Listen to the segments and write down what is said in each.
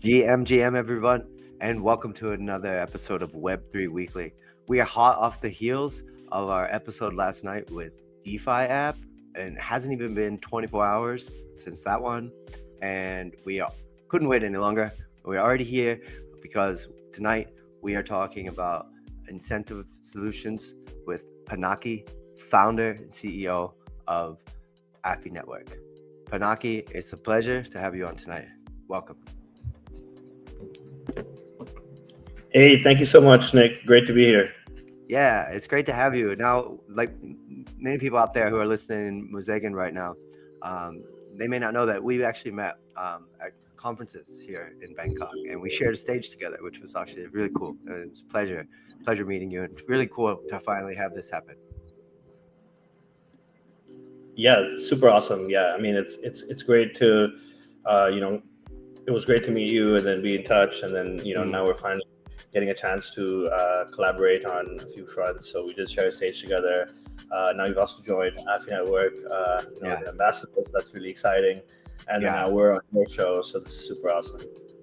GM everyone, and welcome to another episode of Web3 Weekly. We are hot off the heels of our episode last night with DeFi app, and it hasn't even been 24 hours since that one, and couldn't wait any longer. We're already here because tonight we are talking about incentive solutions with Panaki, founder and CEO of Affi Network. Panaki, it's a pleasure to have you on tonight. Welcome. Hey, thank you so much, Nick. Great to be here. Yeah, it's great to have you. Now, like many people out there who are listening in Musegan right now, they may not know that we actually met at conferences here in Bangkok, and we shared a stage together, which was actually really cool. It's a pleasure meeting you, and it's really cool to finally have this happen. Yeah, super awesome. Yeah, I mean it's great to, it was great to meet you and then be in touch, and then now we're finally getting a chance to collaborate on a few fronts. So we did share a stage together. Now you've also joined Affi Network, the ambassadors. That's really exciting. And then now we're on your show, so this is super awesome.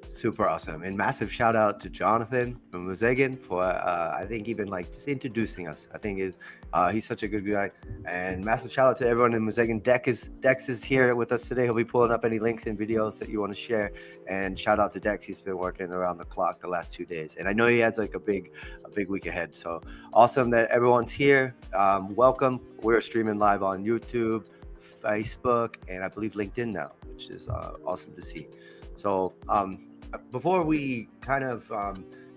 Super awesome, and massive shout out to Jonathan from Musegan for I think even like just introducing us. I think he's such a good guy, and massive shout out to everyone in Musegan. Dex is here with us today. He'll be pulling up any links and videos that you want to share, and shout out to Dex. He's been working around the clock the last 2 days, and I know he has like a big week ahead. So awesome that everyone's here. Welcome. We're streaming live on YouTube, Facebook, and I believe LinkedIn now, which is awesome to see. So before we kind of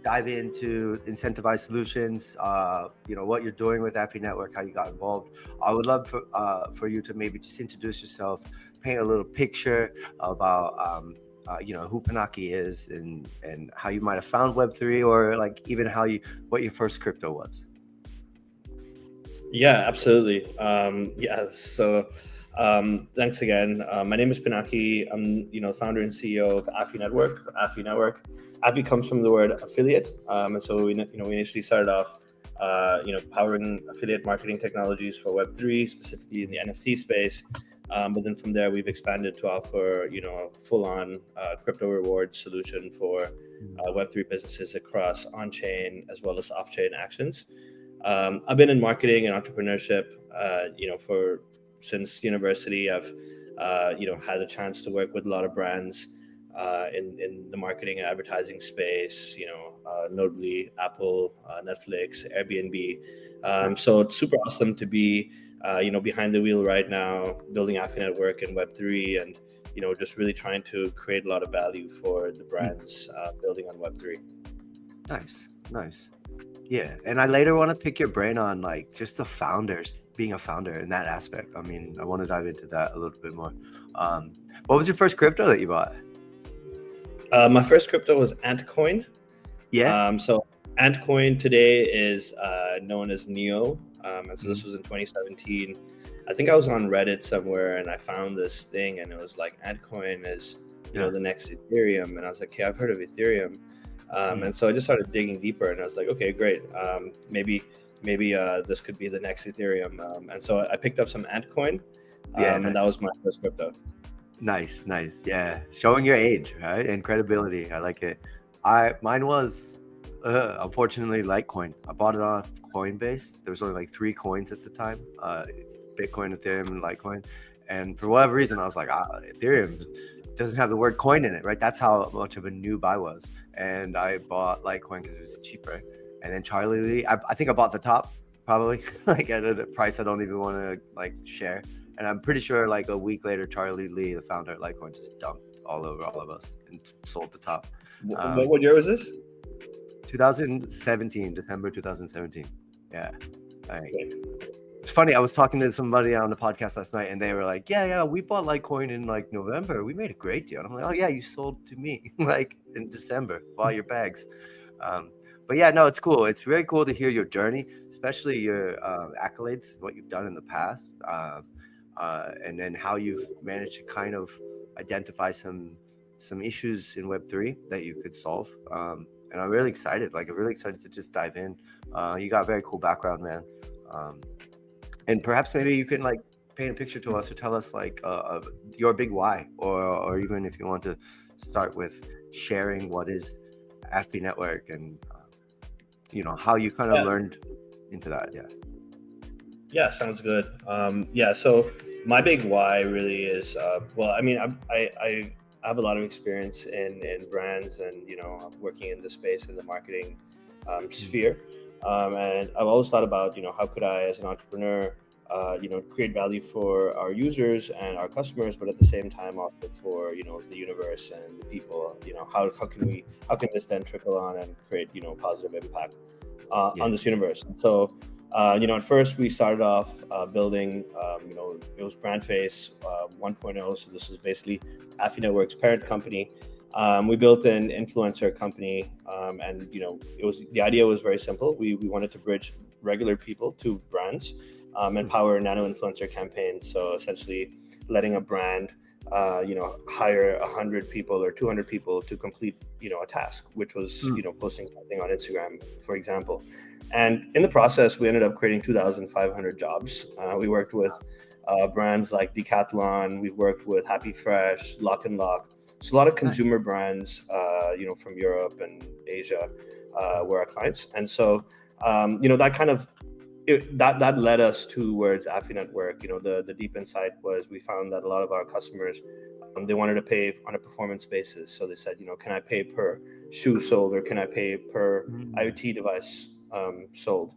dive into incentivized solutions, what you're doing with Affi Network, how you got involved, I would love for you to maybe just introduce yourself, paint a little picture about who Panaki is and how you might have found Web3, or like even what your first crypto was. Yeah, absolutely. So thanks again. My name is Pinaki. I'm, founder and CEO of Affi Network. Affi comes from the word affiliate, and so we initially started off, powering affiliate marketing technologies for Web3, specifically in the NFT space. But then from there, we've expanded to offer, a full-on crypto reward solution for Web3 businesses across on-chain as well as off-chain actions. I've been in marketing and entrepreneurship, since university. I've had a chance to work with a lot of brands in the marketing and advertising space, notably Apple, Netflix, Airbnb. So it's super awesome to be behind the wheel right now, building Affi Network and Web3, and just really trying to create a lot of value for the brands building on Web3. Nice. Yeah, and I later want to pick your brain on like just the founders, being a founder in that aspect. I mean, I want to dive into that a little bit more. What was your first crypto that you bought? My first crypto was Antcoin. Yeah. So Antcoin today is known as Neo, and so this was in 2017. I think I was on Reddit somewhere and I found this thing, and it was like Antcoin is the next Ethereum, and I was like, okay, I've heard of Ethereum. And so I just started digging deeper, and I was like, okay, great. Maybe this could be the next Ethereum. And so I picked up some Antcoin, and that was my first crypto. Nice. Yeah, showing your age, right, and credibility. I like it. Mine was unfortunately Litecoin. I bought it off Coinbase. There was only like 3 coins at the time: Bitcoin, Ethereum, and Litecoin. And for whatever reason, I was like, Ethereum doesn't have the word coin in it, right? That's how much of a noob I was. And I bought Litecoin because it was cheaper. And then Charlie Lee, I think I bought the top, probably like at a price I don't even want to like share. And I'm pretty sure like a week later, Charlie Lee, the founder at Litecoin, just dumped all over all of us and sold the top. What year was this? 2017, December 2017. Yeah. It's funny, I was talking to somebody on the podcast last night, and they were like, yeah, we bought Litecoin in like November. We made a great deal. And I'm like, oh yeah, you sold to me like in December, bought your bags. But yeah, no, it's cool. It's very cool to hear your journey, especially your accolades, what you've done in the past, and then how you've managed to kind of identify some issues in Web3 that you could solve. And I'm really excited. Like, I'm really excited to just dive in. You got a very cool background, man. And perhaps maybe you can like paint a picture to us or tell us like your big why, or even if you want to start with sharing what is Affi Network and how you kind of learned into that. Yeah, sounds good. So my big why really is, I have a lot of experience in brands and, working in the space in the marketing sphere. And I've always thought about, how could I, as an entrepreneur, create value for our users and our customers, but at the same time also for, the universe and the people, how can this then trickle on and create, positive impact on this universe. And so, at first we started off building, it was Brandface 1.0. So this was basically Affi Network's parent company. We built an influencer company, and the idea was very simple. We wanted to bridge regular people to brands, empower nano influencer campaigns. So essentially, letting a brand, hire 100 people or 200 people to complete, a task, which was, posting something on Instagram, for example. And in the process, we ended up creating 2,500 jobs. We worked with brands like Decathlon. We've worked with Happy Fresh, Lock and Lock. So a lot of consumer brands, from Europe and Asia, were our clients. And so, that kind of that led us towards Affi Network. The deep insight was we found that a lot of our customers, they wanted to pay on a performance basis. So they said, can I pay per shoe sold, or can I pay per IoT device sold?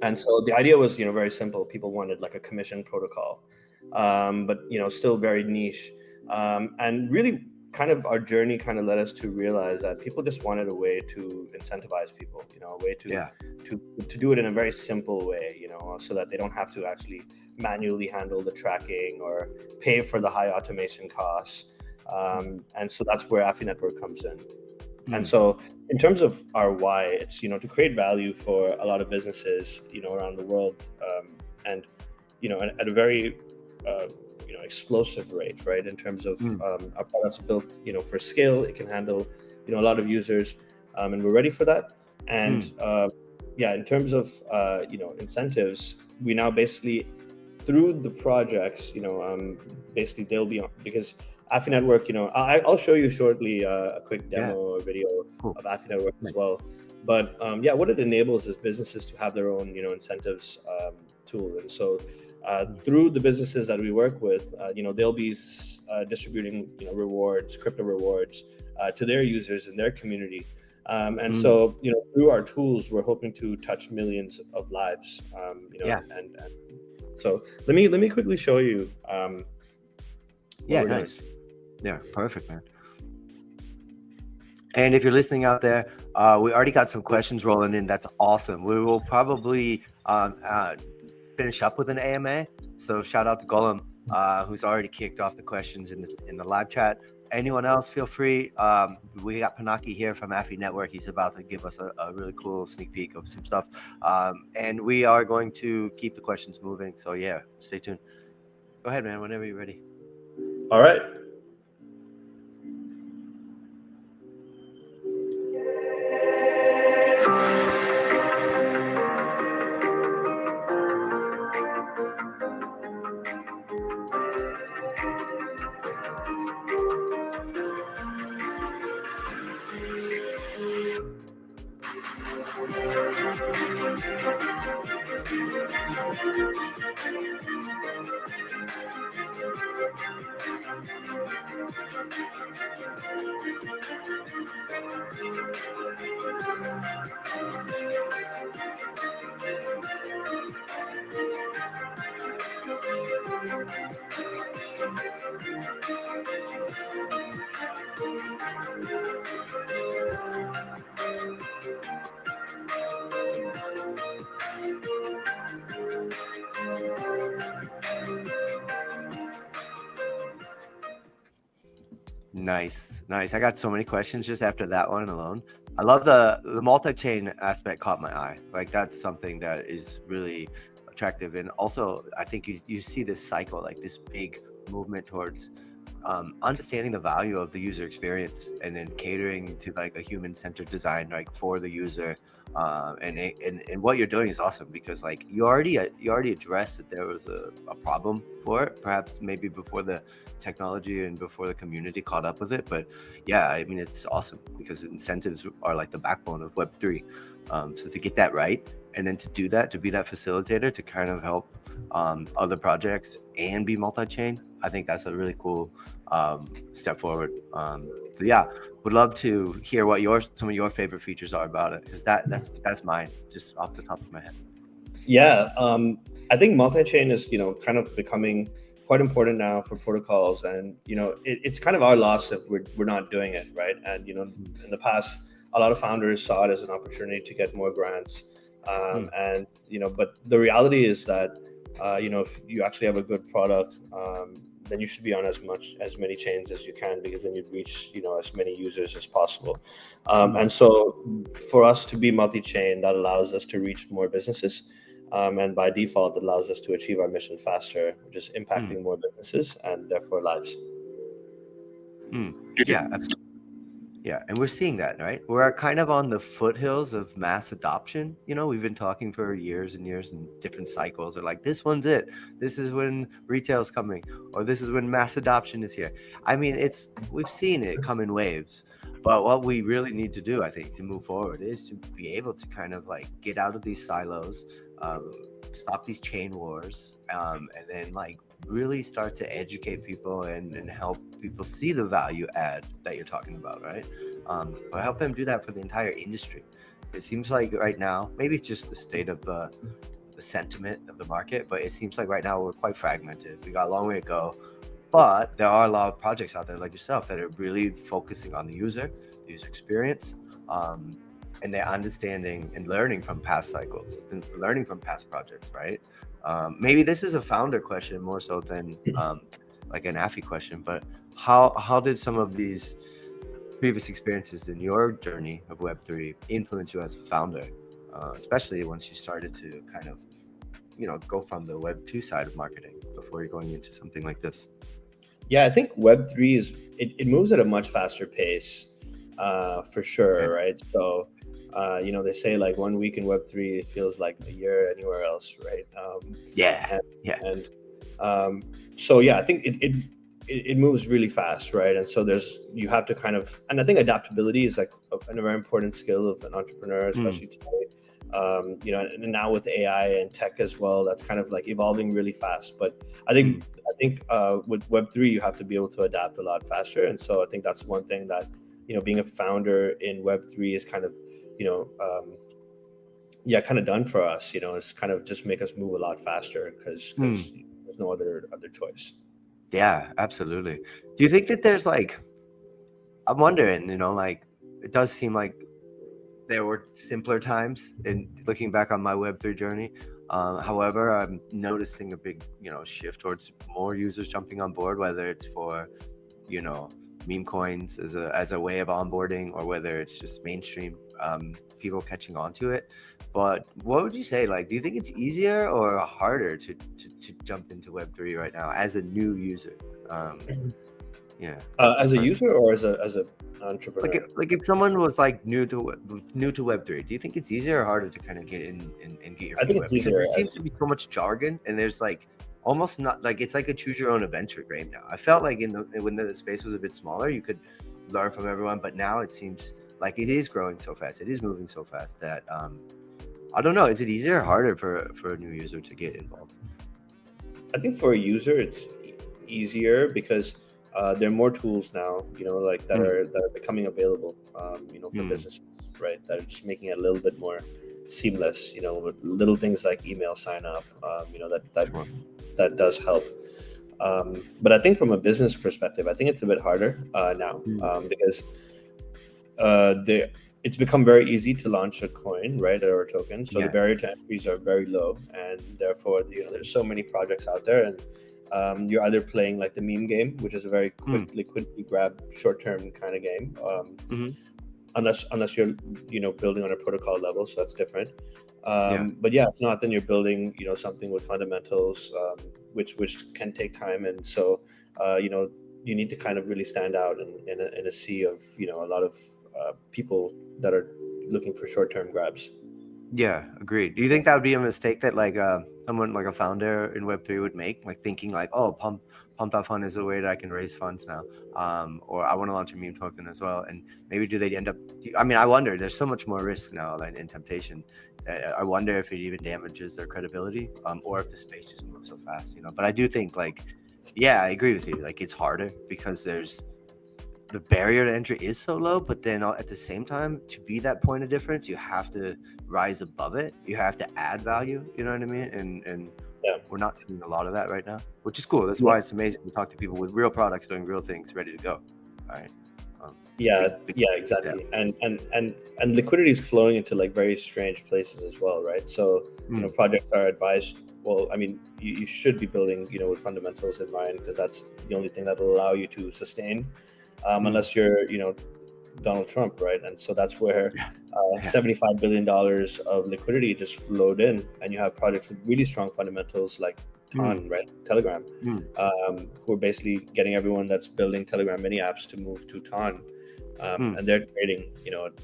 And so the idea was, very simple. People wanted like a commission protocol, but still very niche. And really, kind of our journey kind of led us to realize that people just wanted a way to incentivize people, a way to do it in a very simple way, so that they don't have to actually manually handle the tracking or pay for the high automation costs. And so that's where Affi Network comes in. And so in terms of our why, it's, to create value for a lot of businesses, around the world, and, at a very, explosive rate, right? In terms of our products built, for scale, it can handle, a lot of users, and we're ready for that. And in terms of, incentives, we now basically, through the projects, basically they'll be on, because Affi Network, I'll show you shortly a quick demo or video of Affi Network as well. But what it enables is businesses to have their own, incentives tool. And so through the businesses that we work with, they'll be distributing, rewards, crypto rewards to their users in their community. And so, through our tools, we're hoping to touch millions of lives. And so let me quickly show you. Nice. Yeah, perfect, man. And if you're listening out there, we already got some questions rolling in. That's awesome. We will probably finish up with an AMA. So shout out to Golem, who's already kicked off the questions in the live chat. Anyone else, feel free. We got Pinaki here from Affi Network. He's about to give us a really cool sneak peek of some stuff. And we are going to keep the questions moving. So yeah, stay tuned. Go ahead, man, whenever you're ready. All right. Nice. I got so many questions just after that one alone. I love the multi-chain aspect caught my eye. Like that's something that is really attractive. And also I think you see this cycle, like this big movement towards understanding the value of the user experience and then catering to like a human-centered design, like for the user. And what you're doing is awesome because like you already addressed that there was a problem for it, perhaps maybe before the technology and before the community caught up with it. But yeah, I mean, it's awesome because incentives are like the backbone of Web3. So to get that right, and then to do that, to be that facilitator, to kind of help other projects and be multi-chain, I think that's a really cool step forward. So yeah, would love to hear what some of your favorite features are about it, because that's mine, just off the top of my head. Yeah, I think multi-chain is kind of becoming quite important now for protocols, and it's kind of our loss if we're not doing it right. And in the past, a lot of founders saw it as an opportunity to get more grants, and but the reality is that if you actually have a good product, then you should be on as many chains as you can, because then you'd reach as many users as possible. And so for us to be multi-chain, that allows us to reach more businesses, and by default it allows us to achieve our mission faster, which is impacting more businesses and therefore lives. Yeah, absolutely. Yeah, and we're seeing that, right? We're kind of on the foothills of mass adoption. We've been talking for years and years in different cycles. They're like, this one's it. This is when retail's coming, or this is when mass adoption is here. I mean, we've seen it come in waves. But what we really need to do, I think, to move forward is to be able to kind of like get out of these silos, stop these chain wars, and then like really start to educate people and help people see the value add that you're talking about, right? But help them do that for the entire industry. It seems like right now, maybe it's just the state of the sentiment of the market, but it seems like right now we're quite fragmented. We got a long way to go, but there are a lot of projects out there like yourself that are really focusing on the user experience, and they're understanding and learning from past cycles and learning from past projects, right? Maybe this is a founder question more so than like an Affi question, but how did some of these previous experiences in your journey of Web3 influence you as a founder, especially once you started to kind of go from the Web2 side of marketing before you're going into something like this? Yeah, I think Web3 it moves at a much faster pace, for sure, right? So they say like 1 week in Web3 it feels like a year anywhere else, right? So yeah, I think it moves really fast, right? And so you have to kind of, and I think adaptability is like a very important skill of an entrepreneur, especially today. And now with AI and tech as well, that's kind of like evolving really fast. But I think with Web3 you have to be able to adapt a lot faster, and so I think that's one thing that being a founder in Web3 is kind of kind of done for us. It's kind of just make us move a lot faster because there's no other choice. Yeah, absolutely. Do you think that there's like, I'm wondering, like it does seem like there were simpler times in looking back on my Web3 journey. However, I'm noticing a big, shift towards more users jumping on board, whether it's for, meme coins as a way of onboarding, or whether it's just mainstream people catching on to it. But what would you say? Like, do you think it's easier or harder to jump into Web3 right now as a new user? As a user or as a entrepreneur? Like if someone was like new to Web3, do you think it's easier or harder to kind of get in and get your? I think it's easier. There seems to be so much jargon, and there's like almost not like it's like a choose your own adventure game now. I felt like when the space was a bit smaller, you could learn from everyone, but now it seems like it is growing so fast, it is moving so fast that I don't know. Is it easier or harder for a new user to get involved? I think for a user it's easier because there are more tools now, like that are becoming available, for businesses, right? That are just making it a little bit more seamless, with little things like email sign up, that does help. But I think from a business perspective, I think it's a bit harder now, because it's become very easy to launch a coin, right, or a token. So the barrier to entries are very low, and therefore there's so many projects out there, and you're either playing like the meme game, which is a very quick liquidity grab, short-term kind of game, unless you're building on a protocol level, so that's different. But if not, then you're building something with fundamentals, which can take time, and so you need to kind of really stand out in a sea of a lot of people that are looking for short-term grabs. Yeah, agreed. Do you think that would be a mistake that like someone like a founder in Web3 would make, like thinking like, oh, pump that fund is a way that I can raise funds now, or I want to launch a meme token as well, and maybe do they end up? I mean, I wonder. There's so much more risk now, like in temptation. I wonder if it even damages their credibility, or if the space just moves so fast, But I do think like, yeah, I agree with you. Like it's harder because the barrier to entry is so low, but then at the same time, to be that point of difference, you have to rise above it. You have to add value. You know what I mean? And Yeah. we're not seeing a lot of that right now, which is cool. That's why it's amazing to talk to people with real products doing real things, ready to go. All right. Big exactly. step. And liquidity is flowing into like very strange places as well, right? So projects are advised. Well, I mean, you should be building with fundamentals in mind, because that's the only thing that will allow you to sustain. Unless you're, Donald Trump, right? And so that's where $75 billion of liquidity just flowed in, and you have projects with really strong fundamentals like Ton, right? Telegram, who are basically getting everyone that's building Telegram mini apps to move to Ton, and they're trading,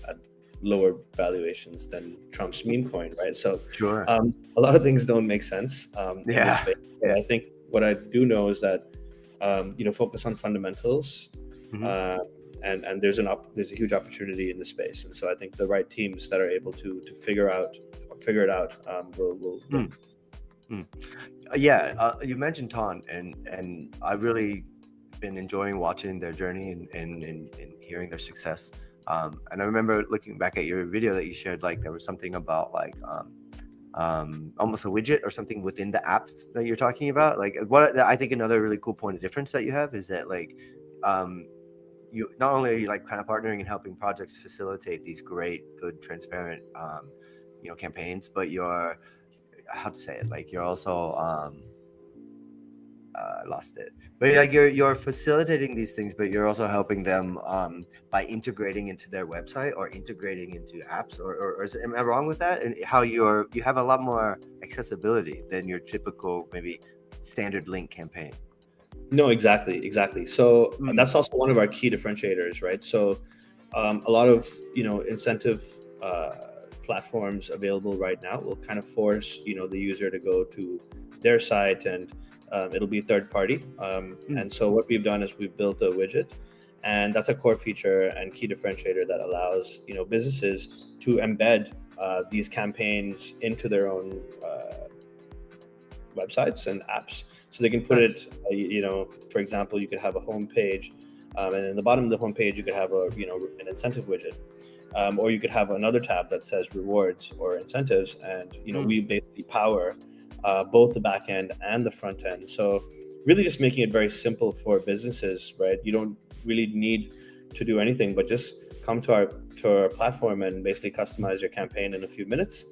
at lower valuations than Trump's meme coin, right? So Sure. a lot of things don't make sense in this space. But I think what I do know is that focus on fundamentals. And there's a huge opportunity in the space, and so I think the right teams that are able to figure it out will. Yeah, you mentioned Ton, and I've really been enjoying watching their journey and hearing their success. And I remember looking back at your video that you shared, like there was something about like almost a widget or something within the apps that you're talking about. Like what I think another really cool point of difference that you have is that like you not only are you like kind of partnering and helping projects facilitate these great, good, transparent campaigns, but you're how to say it, like you're also I lost it, but like you're facilitating these things, but you're also helping them by integrating into their website or integrating into apps, or am I wrong with that? And how you have a lot more accessibility than your typical maybe standard link campaign. No, exactly. So that's also one of our key differentiators, right? So a lot of incentive platforms available right now will kind of force the user to go to their site, and it'll be third party. And so what we've done is we've built a widget, and that's a core feature and key differentiator that allows businesses to embed these campaigns into their own websites and apps. So they can put it, for example, you could have a home page, and in the bottom of the home page, you could have an incentive widget, or you could have another tab that says rewards or incentives, and we basically power both the back end and the front end. So really just making it very simple for businesses, right? You don't really need to do anything, but just come to our platform and basically customize your campaign in a few minutes,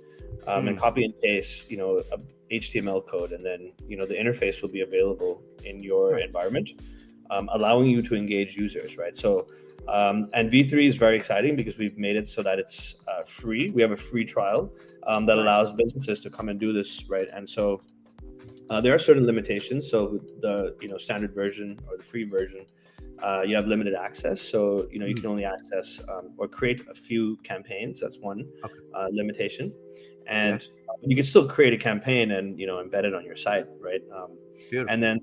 and copy and paste, a HTML code, and then the interface will be available in your environment, allowing you to engage users, right? So and V3 is very exciting because we've made it so that it's free. We have a free trial that allows businesses to come and do this, right? And so there are certain limitations. So the standard version or the free version, you have limited access. So you can only access or create a few campaigns. That's one limitation. And you can still create a campaign and embed it on your site, right? And then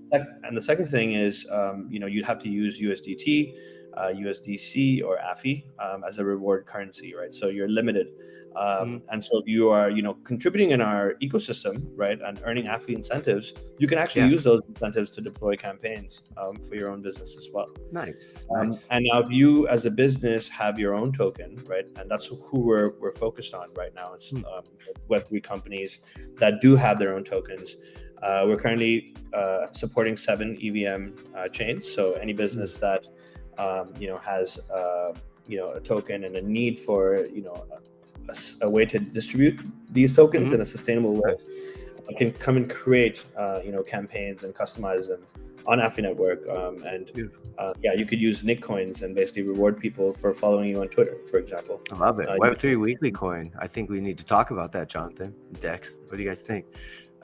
the second thing is you'd have to use USDT, USDC, or Affi as a reward currency, right? So you're limited. And so if you are contributing in our ecosystem, right, and earning Affi incentives, you can actually use those incentives to deploy campaigns for your own business as well. Nice. And now if you as a business have your own token, right, and that's who we're focused on right now, it's Web3 companies that do have their own tokens. We're currently supporting 7 EVM chains. So any business that has a token and a need for a way to distribute these tokens in a sustainable way, can come and create campaigns and customize them on Affi Network, and you could use Nick coins and basically reward people for following you on Twitter, for example. I love it. Web3 Weekly coin. I think we need to talk about that, Jonathan. Dex, what do you guys think?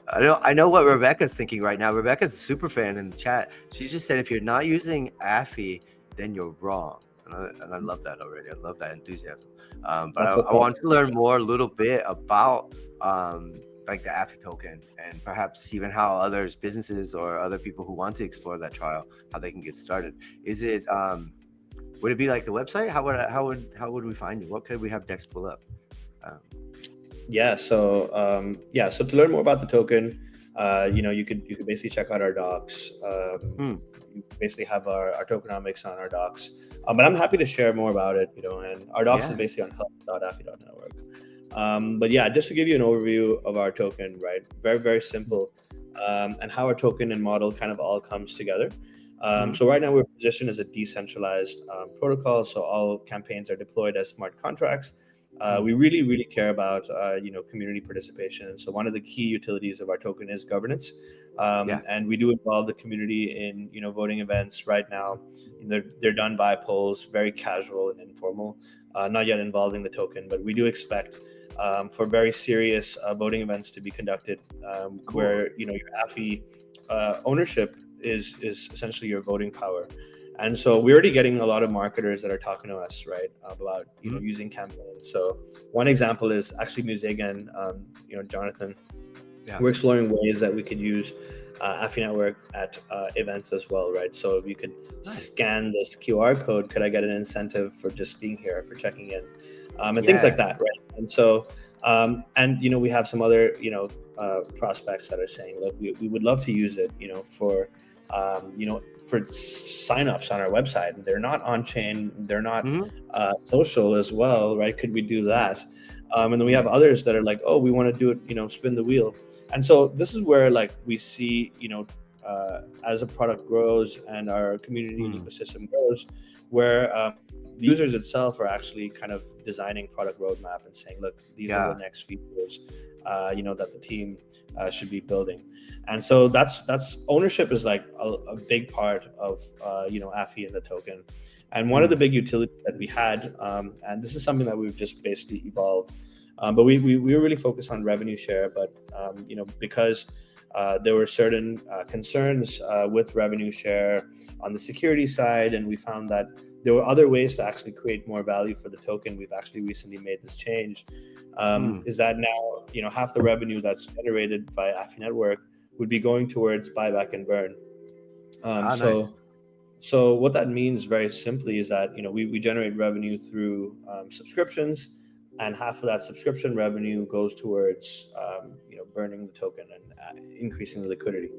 I know what Rebecca's thinking right now. Rebecca's a super fan in the chat. She just said if you're not using Affi, then you're wrong. And I love that already. I love that enthusiasm. But That's what's I up. want to learn more a little bit about like the Affi token, and perhaps even how others, businesses or other people who want to explore that trial, how they can get started. Is it would it be like the website? How would we find you? What could we have Dex pull up? Um, So to learn more about the token, you could basically check out our docs. You basically have our tokenomics on our docs. But I'm happy to share more about it. And our docs is basically on help.affi.network. But yeah, just to give you an overview of our token, right? Very, very simple, and how our token and model kind of all comes together. So right now we're positioned as a decentralized protocol. So all campaigns are deployed as smart contracts. We really, really care about community participation. And so one of the key utilities of our token is governance, and we do involve the community in voting events. Right now, they're done by polls, very casual and informal, not yet involving the token, but we do expect for very serious voting events to be conducted, where your Affi ownership is essentially your voting power. And so we're already getting a lot of marketers that are talking to us, right, about using campaigns. So one example is actually Musegan, Jonathan. Yeah. We're exploring ways that we could use Affi Network at events as well, right? So if you could scan this QR code, could I get an incentive for just being here, for checking in, and things like that, right? And so, we have some other, prospects that are saying, look, we would love to use it, for signups on our website, and they're not on chain, they're not social as well, right? Could we do that? And then we have others that are like, oh, we want to do it, spin the wheel. And so this is where we see, as a product grows and our community and ecosystem grows, where the users itself are actually kind of designing product roadmap and saying, look, these are the next features, that the team should be building. And so that's ownership is like a big part of Affi and the token. And one of the big utilities that we had, and this is something that we've just basically evolved, but we were really focused on revenue share, but because there were certain concerns with revenue share on the security side, and we found that there were other ways to actually create more value for the token. We've actually recently made this change, is that now half the revenue that's generated by Affi Network would be going towards buyback and burn. So what that means very simply is that we generate revenue through subscriptions, and half of that subscription revenue goes towards burning the token and increasing the liquidity.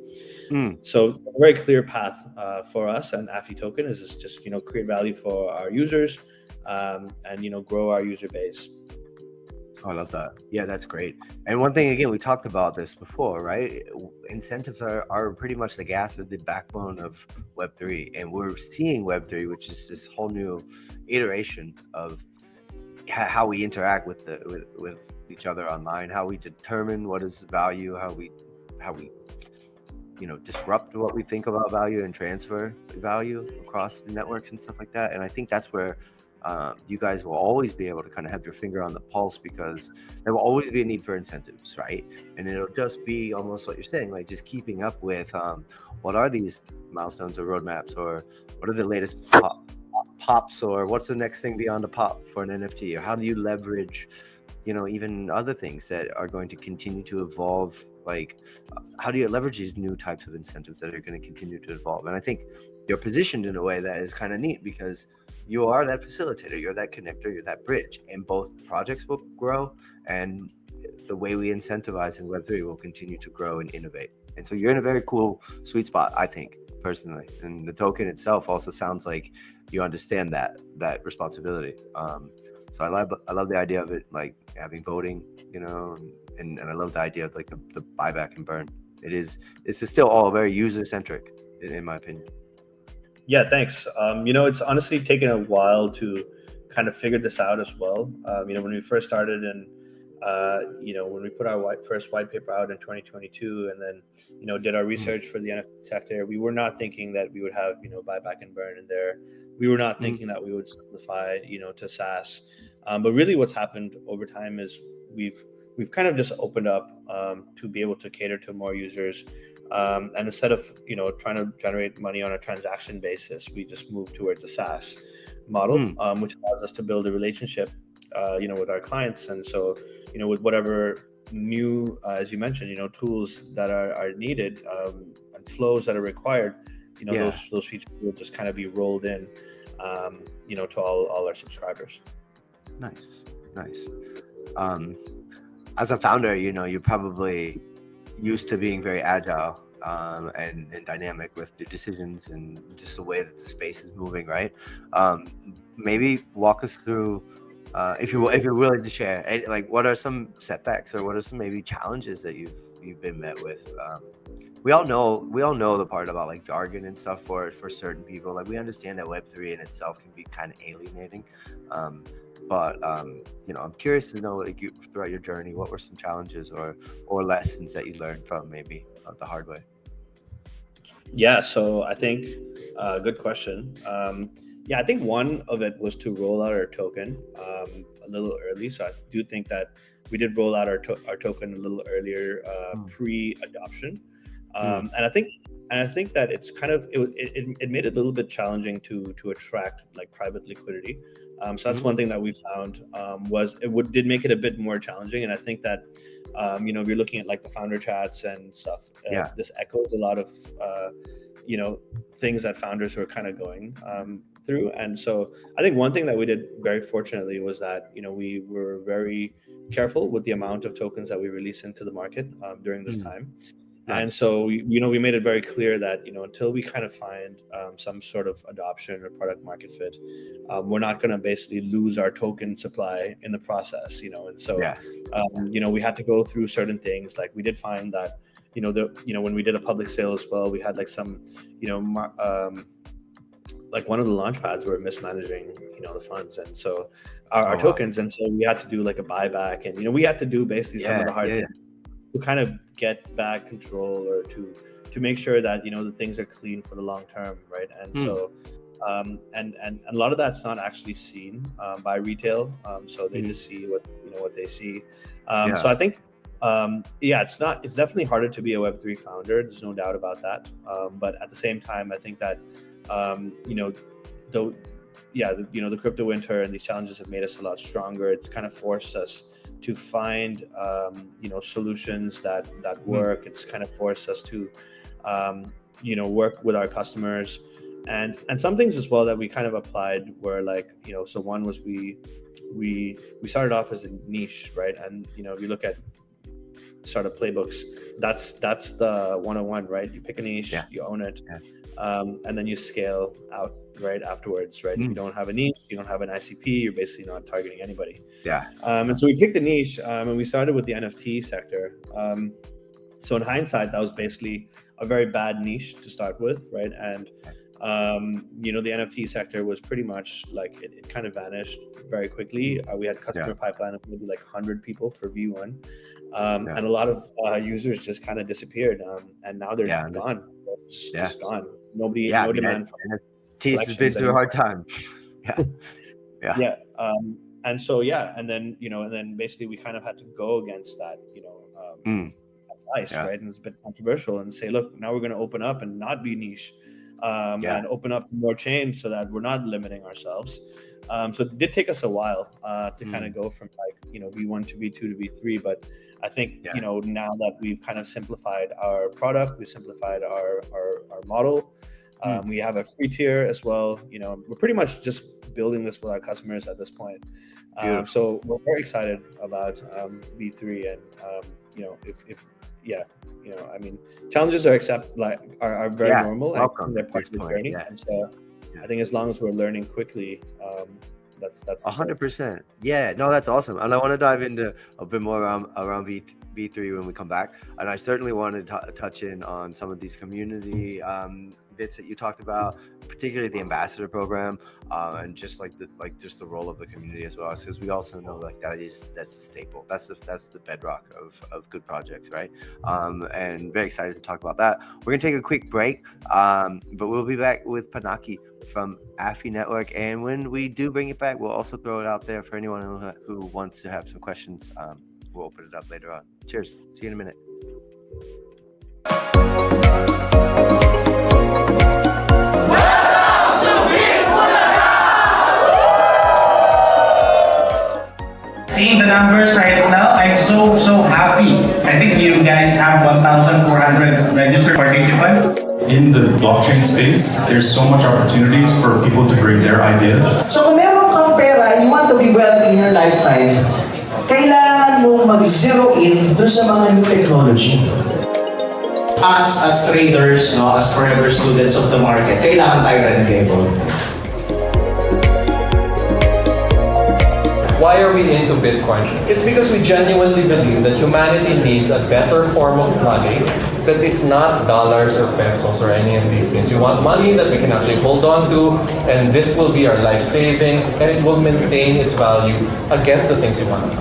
So a very clear path for us and Affi token is just create value for our users, and grow our user base. Oh, I love that. Yeah, that's great. And one thing, again, we talked about this before, right? Incentives are pretty much the gas or the backbone of Web3. And we're seeing Web3, which is this whole new iteration of how we interact with each other online, how we determine what is value, how we disrupt what we think about value and transfer value across networks and stuff like that. And I think that's where you guys will always be able to kind of have your finger on the pulse, because there will always be a need for incentives, right? And it'll just be almost what you're saying, like just keeping up with what are these milestones or roadmaps, or what are the latest pops, or what's the next thing beyond a pop for an NFT, or how do you leverage even other things that are going to continue to evolve, like how do you leverage these new types of incentives that are going to continue to evolve? And I think you're positioned in a way that is kind of neat, because you are that facilitator, you're that connector, you're that bridge, and both projects will grow, and the way we incentivize in Web3 will continue to grow and innovate. And so you're in a very cool sweet spot, I think, personally. And the token itself also sounds like you understand that responsibility. So I love the idea of it, like having voting, and I love the idea of like the buyback and burn. This is still all very user centric, in my opinion. Yeah, thanks. It's honestly taken a while to kind of figure this out as well. When we first started, and when we put our first white paper out in 2022, and then did our research for the NFT sector, we were not thinking that we would have buyback and burn in there. We were not thinking that we would simplify to SaaS. But really, what's happened over time is we've we've kind of just opened up to be able to cater to more users. And instead of trying to generate money on a transaction basis, we just moved towards a SaaS model, which allows us to build a relationship, with our clients. And so, with whatever new, as you mentioned, tools that are needed, and flows that are required, those features will just kind of be rolled in, to all our subscribers. Nice. As a founder, you're probably used to being very agile and dynamic with your decisions and just the way that the space is moving, right? Maybe walk us through, if you're willing to share, like what are some setbacks or what are some maybe challenges that you've been met with? We all know the part about like jargon and stuff for certain people. Like we understand that Web3 in itself can be kind of alienating. But I'm curious to know, like, throughout your journey, what were some challenges or lessons that you learned from maybe the hard way? Yeah, so I think good question. I think one of it was to roll out our token a little early. So I do think that we did roll out our token a little earlier, pre-adoption, and I think that it's kind of it made it a little bit challenging to attract like private liquidity. So that's one thing that we found was did make it a bit more challenging. And I think that if you're looking at like the founder chats and stuff, this echoes a lot of things that founders were kind of going through. And so I think one thing that we did very fortunately was that we were very careful with the amount of tokens that we released into the market during this time. Nice. And so we made it very clear that until we kind of find some sort of adoption or product market fit, we're not going to basically lose our token supply in the process. And so we had to go through certain things. Like we did find that when we did a public sale as well, we had like some like one of the launch pads were mismanaging the funds, and so our tokens, and so we had to do like a buyback, and we had to do basically some of the hard things to kind of get back control, or to make sure that the things are clean for the long term, right? And so and a lot of that's not actually seen by retail, so they just see what they see. So I think it's definitely harder to be a Web3 founder, there's no doubt about that, but at the same time I think that the crypto winter and these challenges have made us a lot stronger. It's kind of forced us to find solutions that work. It's kind of forced us to work with our customers, and some things as well that we kind of applied were like so one was we started off as a niche, right? And if you look at startup playbooks, that's the 101, right? You pick a niche, you own it, and then you scale out right afterwards, right? If you don't have a niche, you don't have an ICP, you're basically not targeting anybody. And so we picked a niche, and we started with the NFT sector. So in hindsight, that was basically a very bad niche to start with, right? And the NFT sector was pretty much like it kind of vanished very quickly. We had customer pipeline of maybe like 100 people for V1, and a lot of users just kind of disappeared, and now they're gone. Just gone. No demand for NFTs has been through a hard time. And so and then basically we kind of had to go against that advice, right? And it's a bit controversial, and say, look, now we're going to open up and not be niche, and open up more chains so that we're not limiting ourselves. So it did take us a while to kind of go from like V1 to V2 to V3, but I think now that we've kind of simplified our product, we've simplified our model. We have a free tier as well. We're pretty much just building this with our customers at this point. So we're very excited about V3, and I mean, challenges are very normal. Welcome. They're part of the journey. And so I think as long as we're learning quickly, that's 100%. Yeah, no, that's awesome. And I want to dive into a bit more around V3 when we come back. And I certainly want to touch in on some of these community bits that you talked about, particularly the ambassador program, and just the role of the community as well, because we also know like that's the staple, that's the bedrock of good projects, right? And very excited to talk about that. We're gonna take a quick break, but we'll be back with Pinaki from Affi Network, and when we do bring it back, we'll also throw it out there for anyone who wants to have some questions we'll open it up later on. Cheers. See you in a minute. Seeing the numbers right now, I'm so happy. I think you guys have 1,400 registered participants. In the blockchain space, there's so much opportunities for people to bring their ideas. So kung meron kang pera, you want to be wealthy in your lifetime, kailangan mo mag-zero in dun sa mga new technology. As traders, no, as forever students of the market, kailangan tayo renegable. Why are we into Bitcoin? It's because we genuinely believe that humanity needs a better form of money that is not dollars or pesos or any of these things. We want money that we can actually hold on to, and this will be our life savings, and it will maintain its value against the things we want.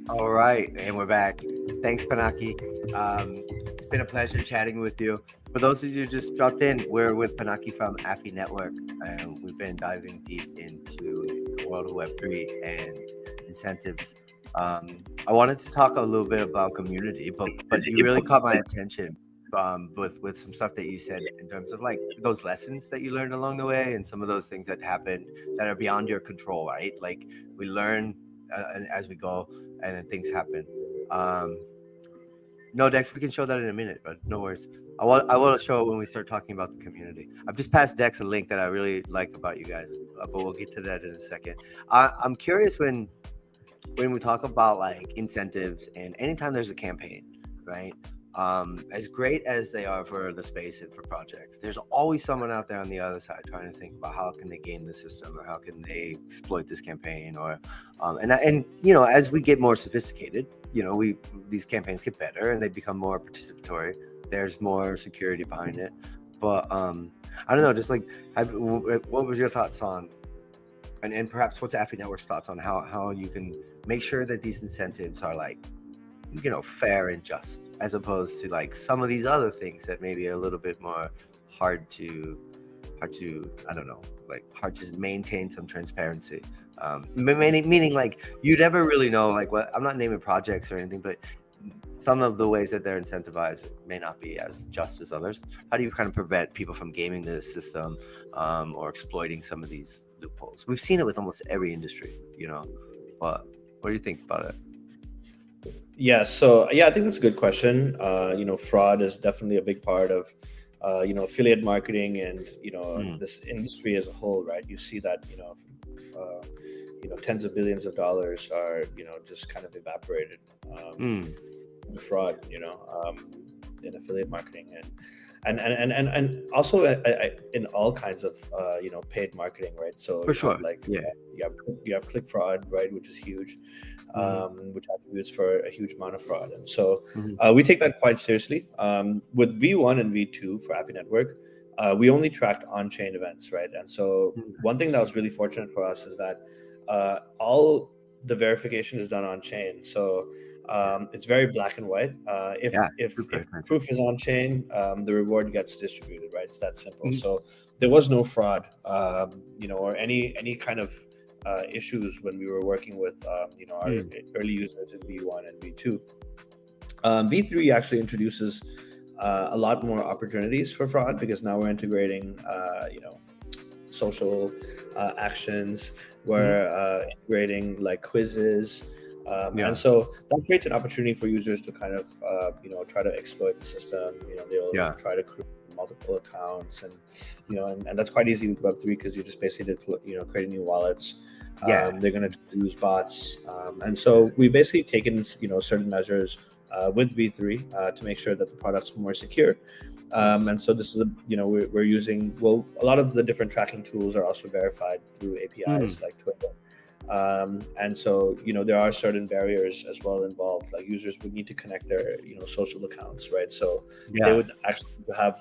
All right, and we're back. Thanks, Pinaki. It's been a pleasure chatting with you. For those of you who just dropped in, we're with Pinaki from Affi Network, and we've been diving deep into the world of Web3 and incentives. I wanted to talk a little bit about community, but you really caught my attention with some stuff that you said in terms of like those lessons that you learned along the way and some of those things that happened that are beyond your control, right? Like we learn as we go, and then things happen. No, Dex, we can show that in a minute, but no worries. I will show it when we start talking about the community. I've just passed Dex a link that I really like about you guys, but we'll get to that in a second. I'm curious when we talk about like incentives and anytime there's a campaign, right? As great as they are for the space and for projects, there's always someone out there on the other side trying to think about how can they game the system or how can they exploit this campaign or and you know, as we get more sophisticated, you know, these campaigns get better and they become more participatory. There's more security behind it, but I don't know, just like what was your thoughts on and perhaps what's Affi Network's thoughts on how you can make sure that these incentives are like, you know, fair and just, as opposed to like some of these other things that maybe are a little bit more hard to I don't know, like hard to maintain some transparency. Meaning like you never really know, like what, I'm not naming projects or anything, but some of the ways that they're incentivized may not be as just as others. How do you kind of prevent people from gaming the system or exploiting some of these loopholes? We've seen it with almost every industry, you know, but what do you think about it? Yeah, so I think that's a good question. You know, fraud is definitely a big part of you know, affiliate marketing and you know this industry as a whole, right? You see that you know tens of billions of dollars are you know just kind of evaporated in fraud, you know, in affiliate marketing and also in all kinds of you know paid marketing, right? So for sure, like yeah, you have click fraud, right, which is huge. Which attributes for a huge amount of fraud. And so we take that quite seriously. With V1 and V2 for Affi Network, we only tracked on-chain events, right? And so one thing that was really fortunate for us is that all the verification is done on-chain. So it's very black and white. If proof is on-chain, the reward gets distributed, right? It's that simple. So there was no fraud, you know, or any kind of issues when we were working with you know our early users in V1 and V2. V3 actually introduces a lot more opportunities for fraud because now we're integrating you know social actions. We're integrating like quizzes. And so that creates an opportunity for users to kind of, try to exploit the system. They'll try to create multiple accounts, and and that's quite easy with Web3 because you just basically creating new wallets. They're going to use bots, and so we basically taken certain measures with V3 to make sure that the product's more secure. And so this is we're using a lot of the different tracking tools are also verified through APIs like Twitter. And so there are certain barriers as well involved, like users would need to connect their social accounts, right? So they would actually have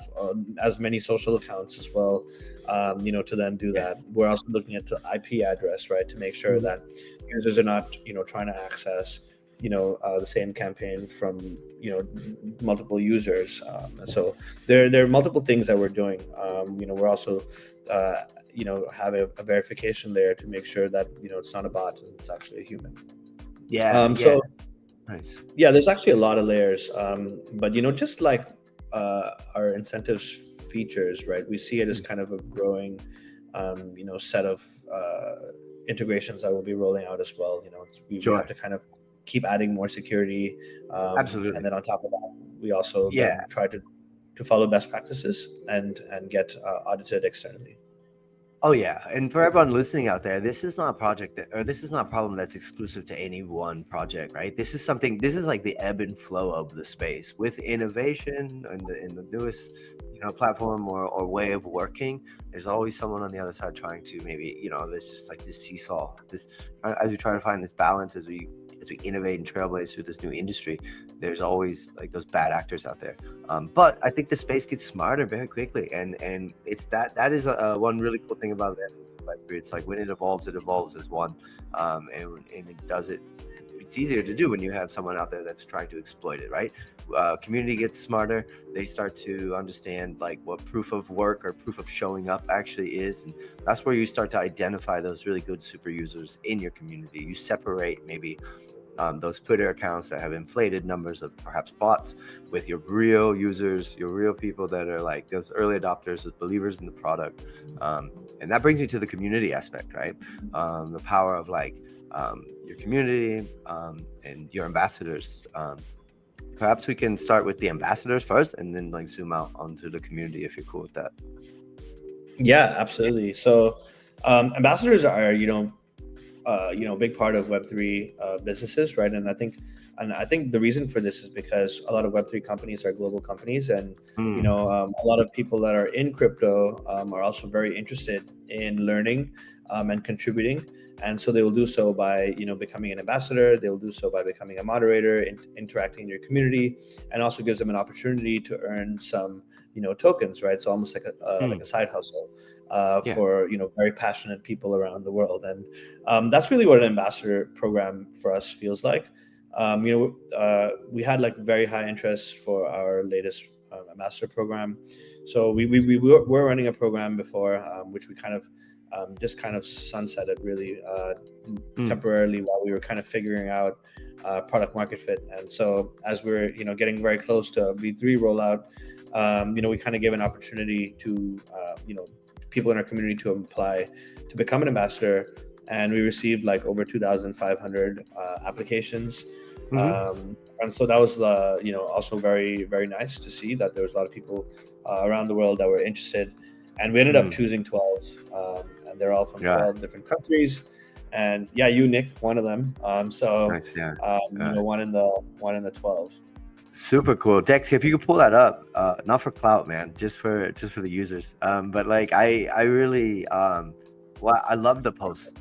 as many social accounts as well, to then do that. We're also looking at the IP address, right, to make sure that users are not trying to access the same campaign from multiple users. And so there are multiple things that we're doing. We're also have a verification layer to make sure that it's not a bot and it's actually a human. So nice. There's actually a lot of layers, but just like our incentives features, right, we see it as kind of a growing set of integrations that we'll be rolling out as well. We have to kind of keep adding more security, Absolutely. and then on top of that we also try to follow best practices and get audited externally. Oh yeah, and for everyone listening out there, this is not a project this is not a problem that's exclusive to any one project, right? This is like the ebb and flow of the space with innovation in the newest platform or way of working. There's always someone on the other side trying to maybe there's just like this seesaw, this as we try to find this balance as we innovate and trailblaze through this new industry. There's always like those bad actors out there, but I think the space gets smarter very quickly, and it's that is one really cool thing about the essence of Web3. It's like when it evolves as one, and it does it. It's easier to do when you have someone out there that's trying to exploit it, right? Community gets smarter. They start to understand like what proof of work or proof of showing up actually is, and that's where you start to identify those really good super users in your community. You separate maybe those Twitter accounts that have inflated numbers of perhaps bots with your real users, your real people that are like those early adopters, those believers in the product. And that brings me to the community aspect, right? The power of like your community and your ambassadors. Perhaps we can start with the ambassadors first and then like zoom out onto the community if you're cool with that. Yeah, absolutely. So ambassadors are, a big part of Web3 businesses, right? And I think the reason for this is because a lot of Web3 companies are global companies, and a lot of people that are in crypto are also very interested in learning and contributing, and so they will do so by becoming an ambassador. They will do so by becoming a moderator, interacting in your community, and also gives them an opportunity to earn some tokens, right? So almost like a side hustle for very passionate people around the world. And that's really what an ambassador program for us feels like. We had like very high interest for our latest ambassador program. So we were running a program before, which we kind of just kind of sunsetted really temporarily while we were kind of figuring out product market fit. And so as we're getting very close to a V3 rollout, we kind of gave an opportunity to people in our community to apply to become an ambassador, and we received like over 2,500 applications. And so that was also very, very nice to see that there was a lot of people around the world that were interested, and we ended up choosing 12, and they're all from 12 different countries. And you, Nick, one of them. Nice, one in the 12. Super cool. Dex, if you could pull that up, not for clout, man, just for the users. But like I really I love the post,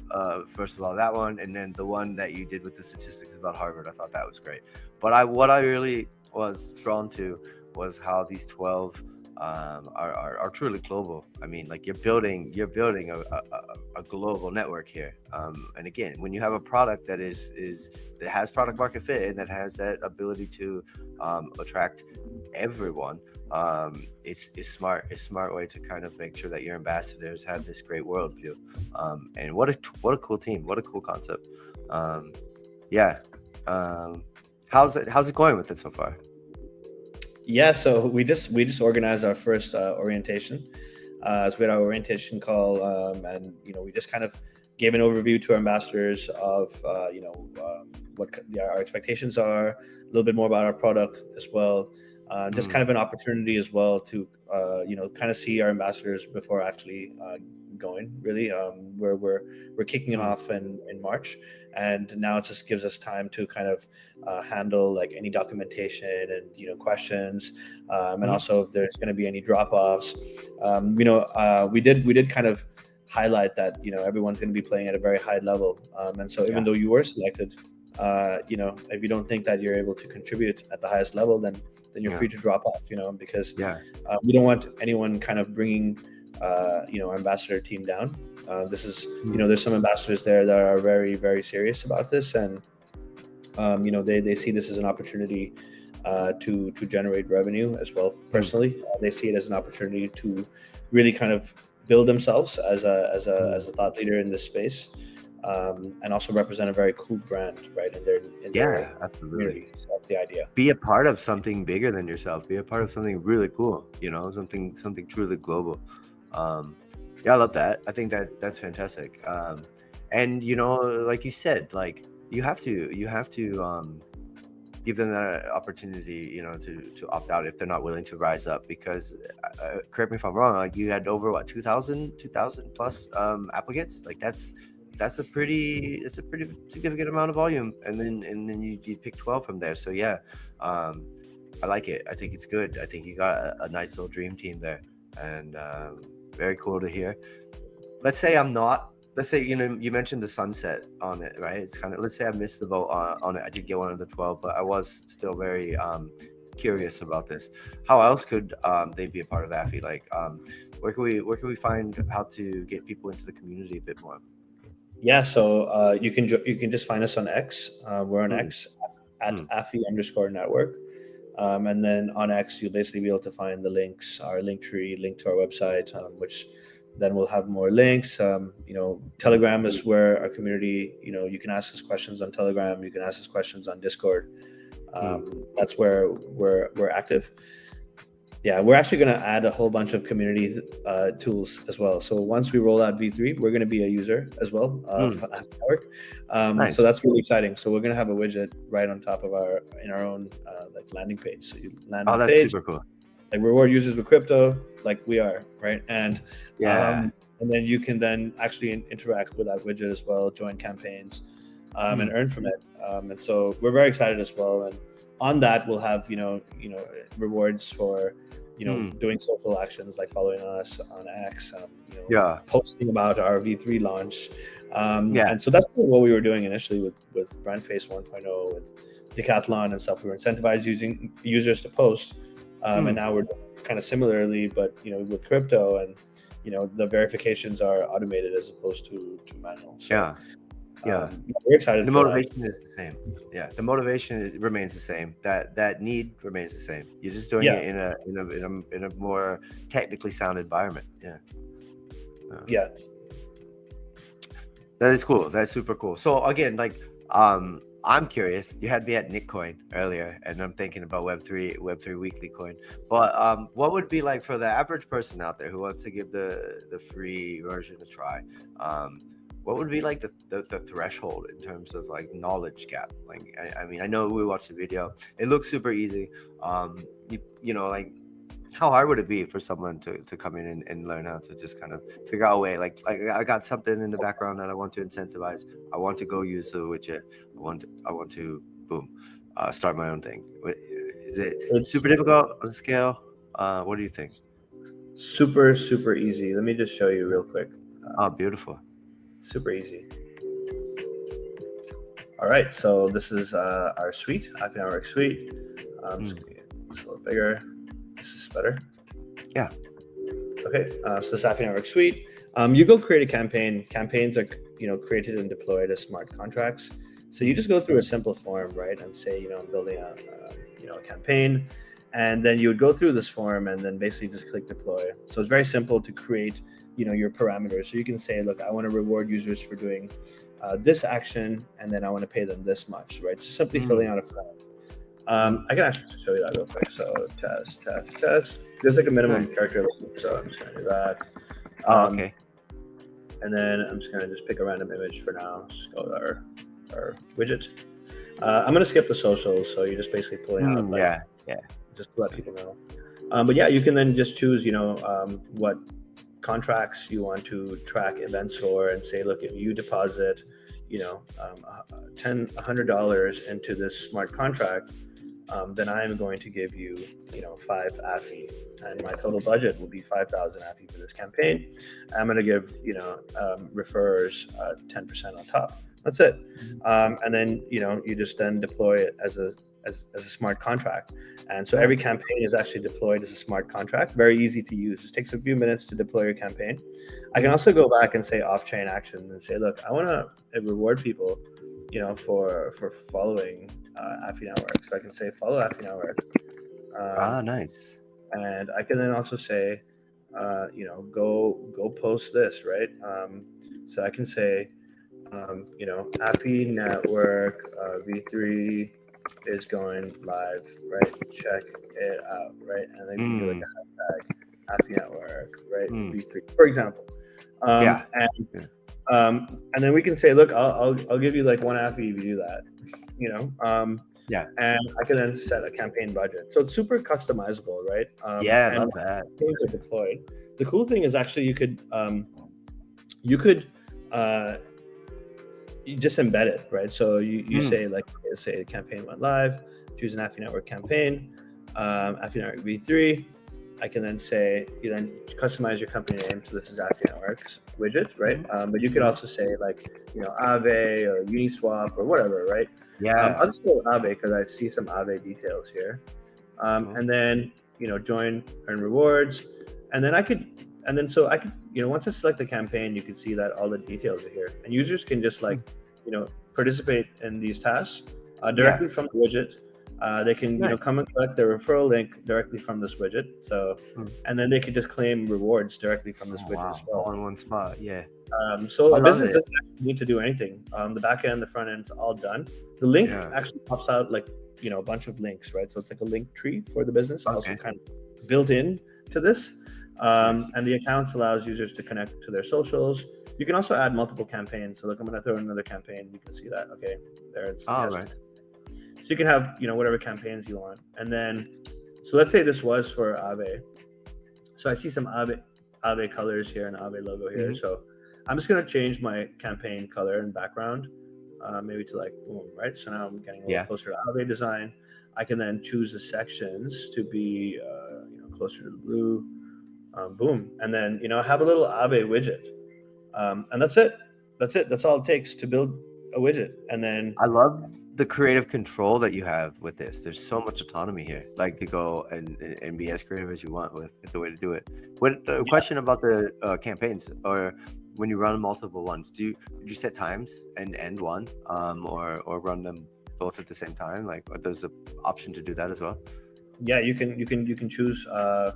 first of all, that one, and then the one that you did with the statistics about Harvard. I thought that was great. But what I really was drawn to was how these 12 are truly global. I mean, like you're building a global network here. And again, when you have a product that that has product market fit and that has that ability to attract everyone, it's smart. It's a smart way to kind of make sure that your ambassadors have this great worldview. And what a cool team. What a cool concept. How's it going with it so far? Yeah, so we just organized our first orientation. So we had our orientation call, and we just kind of gave an overview to our ambassadors of what our expectations are, a little bit more about our product as well. Just kind of an opportunity as well to kind of see our ambassadors before actually going. Really, we're kicking it off in March, and now it just gives us time to kind of handle like any documentation and questions, and also if there's going to be any drop-offs. We did kind of highlight that everyone's going to be playing at a very high level, and so even though you were selected, if you don't think that you're able to contribute at the highest level, then you're free to drop off, because we don't want anyone kind of bringing our ambassador team down. This is there's some ambassadors there that are very, very serious about this, and they see this as an opportunity to generate revenue as well. Personally, they see it as an opportunity to really kind of build themselves as a thought leader in this space, and also represent a very cool brand, right? In their absolutely. Community. So that's the idea. Be a part of something bigger than yourself. Be a part of something really cool. Something truly global. I love that. I think that's fantastic. And like you said, like you have to give them that opportunity, to opt out if they're not willing to rise up. Because correct me if I'm wrong, like you had over 2,000 plus applicants. Like that's a pretty significant amount of volume, and then you pick 12 from there. So I like it. I think it's good. I think you got a nice little dream team there, and very cool to hear. Let's say you mentioned the sunset on it, right? It's kind of, let's say I missed the vote on it. I did get one of the 12, but I was still very curious about this. How else could they be a part of Affi? Like where can we find how to get people into the community a bit more? Yeah, so you can just find us on X. We're on X at Affi_network. And then on X, you'll basically be able to find the links, our link tree, link to our website, which then we'll have more links. Telegram is where our community, you can ask us questions on Telegram. You can ask us questions on Discord. That's where we're active. Yeah, we're actually going to add a whole bunch of community tools as well. So once we roll out V3, we're going to be a user as well of Affi Network. Nice. So that's really exciting. So we're going to have a widget right on top of our own landing page. So you land on the that's page, super cool. like reward users with crypto, like we are, right? And and then you can then actually interact with that widget as well, join campaigns, and earn from it. And so we're very excited as well. And on that, we'll have rewards for doing social actions like following us on X, posting about our V3 launch, and so that's what we were doing initially with Brandface 1.0, with Decathlon and stuff. We were incentivized using users to post, and now we're doing kind of similarly, but with crypto, and the verifications are automated as opposed to manual. So, we're excited. The motivation is the same. The motivation remains the same. That need remains the same. You're just doing it in a more technically sound environment. That is cool. That's super cool. So again, like I'm curious. You had me at Nickcoin earlier, and I'm thinking about Web3 Weekly coin. But what would be like for the average person out there who wants to give the free version a try? What would be like the threshold in terms of like knowledge gap? Like, I mean, I know we watched the video. It looks super easy. Like how hard would it be for someone to come in and learn how to just kind of figure out a way? Like I got something in the background that I want to incentivize. I want to go use the widget. I want to boom, start my own thing. Is it super difficult on the scale? What do you think? Super, super easy. Let me just show you real quick. Oh, beautiful. Super easy. All right, so this is our suite, Affi Network suite. Just gonna get this a little bigger. This is better. Yeah. Okay, so this is Affi Network suite. You go create a campaign. Campaigns are created and deployed as smart contracts. So you just go through a simple form, right, and say I'm building a campaign, and then you would go through this form and then basically just click deploy. So it's very simple to create your parameters. So you can say, look, I want to reward users for doing this action, and then I want to pay them this much, right? Just simply filling out a form. I can actually show you that real quick. So test. there's like a minimum Nice. character limit, so I'm just gonna do that. Oh, okay. And then I'm just gonna pick a random image for now. Just go to our widget. I'm gonna skip the socials, so you're just basically pulling out like Yeah. just to let people know. But yeah, you can then just choose, what contracts you want to track events for, and say, look, if you deposit, $100 into this smart contract, then I'm going to give you, 5 Affi, and my total budget will be 5,000 Affi for this campaign. I'm going to give, referrers 10% on top. That's it. And then, you just then deploy it as a smart contract. And so every campaign is actually deployed as a smart contract. Very easy to use. It takes a few minutes to deploy your campaign. I can also go back and say off-chain action and say, look, I want to reward people, for following Affi Network. So I can say follow Affi Network. Nice. And I can then also say, go post this, right? So I can say, Affi Network V3 is going live, right? Check it out, right? And then you do like a hashtag Affi Network, right? V3, for example. And then we can say, look, I'll give you like 1 Affi if you do that, And I can then set a campaign budget. So it's super customizable, right? I love that. Things are deployed. The cool thing is actually you could you just embed it, right? So you say the campaign went live, choose an Affi Network campaign, Affi Network V3. I can then say, you then customize your company name. So this is Affi Network's widget, right? But you could also say Aave or Uniswap or whatever, right? I'll just go with Aave because I see some Aave details here. And then, join, earn rewards. And then I could, once I select the campaign, you can see that all the details are here. And users can just participate in these tasks directly from the widget. They can come and collect their referral link directly from this widget. So, and then they can just claim rewards directly from this widget as well. All in one spot, So the business doesn't actually need to do anything. The back end, the front end, it's all done. The link actually pops out like a bunch of links, right? So it's like a link tree for the business, also kind of built in to this. And the accounts allows users to connect to their socials. You can also add multiple campaigns. So look, I'm going to throw in another campaign. You can see that. Okay, there it's. Right. So you can have, whatever campaigns you want. And then, so let's say this was for Aave. So I see some Aave colors here and Aave logo here. So I'm just going to change my campaign color and background, maybe to like boom, right? So now I'm getting a little closer to Aave design. I can then choose the sections to be, closer to the blue. Boom. And then, have a little Aave widget. And that's it. That's all it takes to build a widget. And then I love the creative control that you have with this. There's so much autonomy here, like to go and be as creative as you want with the way to do it. What the question about the campaigns, or when you run multiple ones, do you set times and end one, or run them both at the same time? Like, there's an option to do that as well. Yeah, you can choose how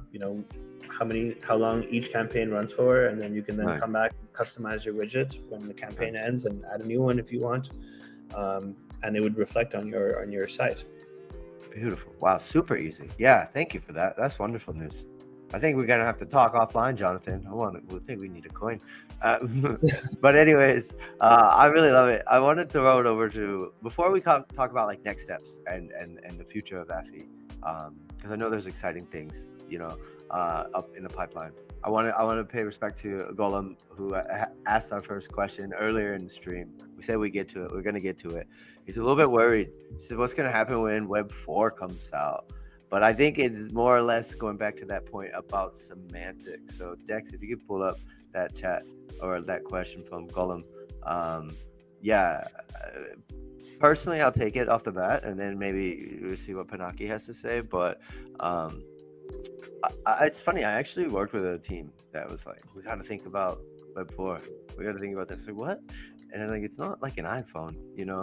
long each campaign runs for, and then you can then come back and customize your widget when the campaign ends and add a new one if you want. And it would reflect on your site. Beautiful. Wow, super easy. Yeah, thank you for that. That's wonderful news. I think we're gonna have to talk offline, Jonathan. I think we need a coin. But anyways, I really love it. I wanted to throw it over to, before we talk about like next steps and the future of Affi, because I know there's exciting things, up in the pipeline. I want to pay respect to Golem, who asked our first question earlier in the stream. We said we get to it. We're gonna get to it. He's a little bit worried. He said, "What's gonna happen when Web 4 comes out?" But I think it's more or less going back to that point about semantics. So Dex, if you could pull up that chat or that question from Golem. Personally, I'll take it off the bat, and then maybe we'll see what Pinaki has to say. But it's funny. I actually worked with a team that was like, we got to think about Web 4. We got to think about this. Like, what? And I'm like, it's not like an iPhone,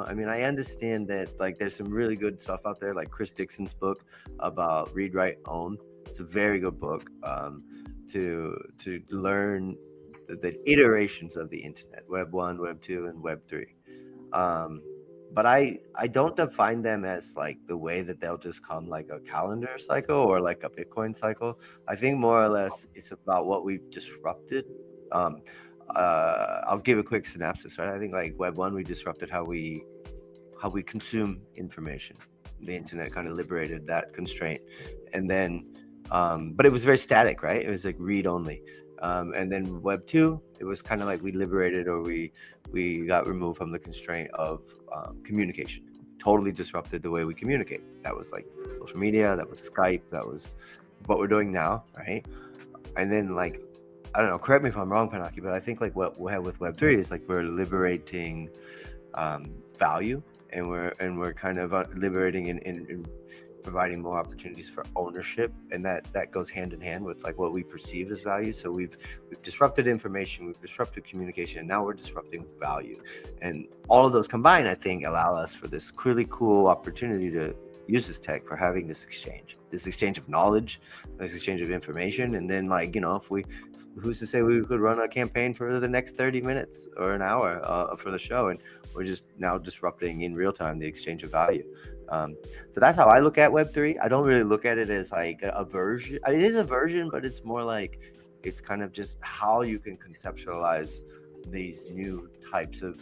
I mean, I understand that like there's some really good stuff out there, like Chris Dixon's book about read, write, own. It's a very good book to learn the iterations of the internet, Web 1, Web 2, and Web 3. but I don't define them as like the way that they'll just come like a calendar cycle or like a Bitcoin cycle. I think more or less it's about what we've disrupted. Um, I'll give a quick synopsis, right? I think like Web 1, we disrupted how we consume information. The internet kind of liberated that constraint, and then but it was very static, right? It was like read only. And then Web 2, it was kind of like we liberated, or we got removed from the constraint of communication. Totally disrupted the way we communicate. That was like social media, that was Skype, that was what we're doing now, right? And then like, I don't know, correct me if I'm wrong, Panaki, but I think like what we have with Web 3 is like we're liberating value, and we're kind of liberating and providing more opportunities for ownership, and that goes hand in hand with like what we perceive as value. So we've disrupted information, we've disrupted communication, and now we're disrupting value, and all of those combined, I think, allow us for this really cool opportunity to use this tech for having this exchange of knowledge, this exchange of information. And then like, you know, if we, who's to say we could run a campaign for the next 30 minutes or an hour for the show, and we're just now disrupting in real time the exchange of value. So that's how I look at Web3. I don't really look at it as like a version. It is a version, but it's more like it's kind of just how you can conceptualize these new types of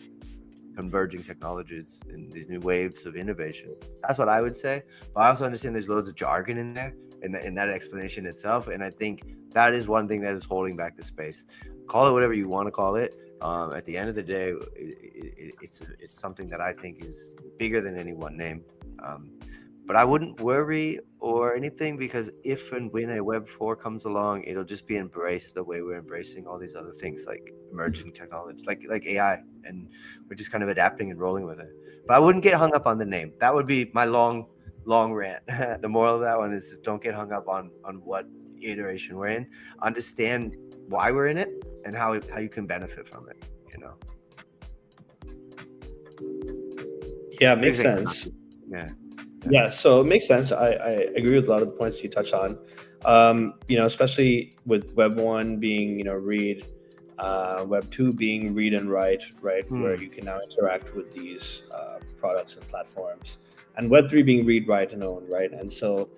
converging technologies and these new waves of innovation. That's what I would say. But I also understand there's loads of jargon in there in that explanation itself, and I think that is one thing that is holding back the space. Call it whatever you want to call it. At the end of the day, it's something that I think is bigger than any one name. But I wouldn't worry or anything, because if and when a Web 4 comes along, it'll just be embraced the way we're embracing all these other things like emerging technology, like AI, and we're just kind of adapting and rolling with it. But I wouldn't get hung up on the name. That would be my long rant. The moral of that one is don't get hung up on what iteration we're in. Understand why we're in it and how you can benefit from it, you know. Yeah, makes sense. Yeah, so it makes sense. I agree with a lot of the points you touched on. You know, especially with Web 1 being, you know, read, Web 2 being read and write, right, where you can now interact with these products and platforms, and Web 3 being read, write, and own, right? And so,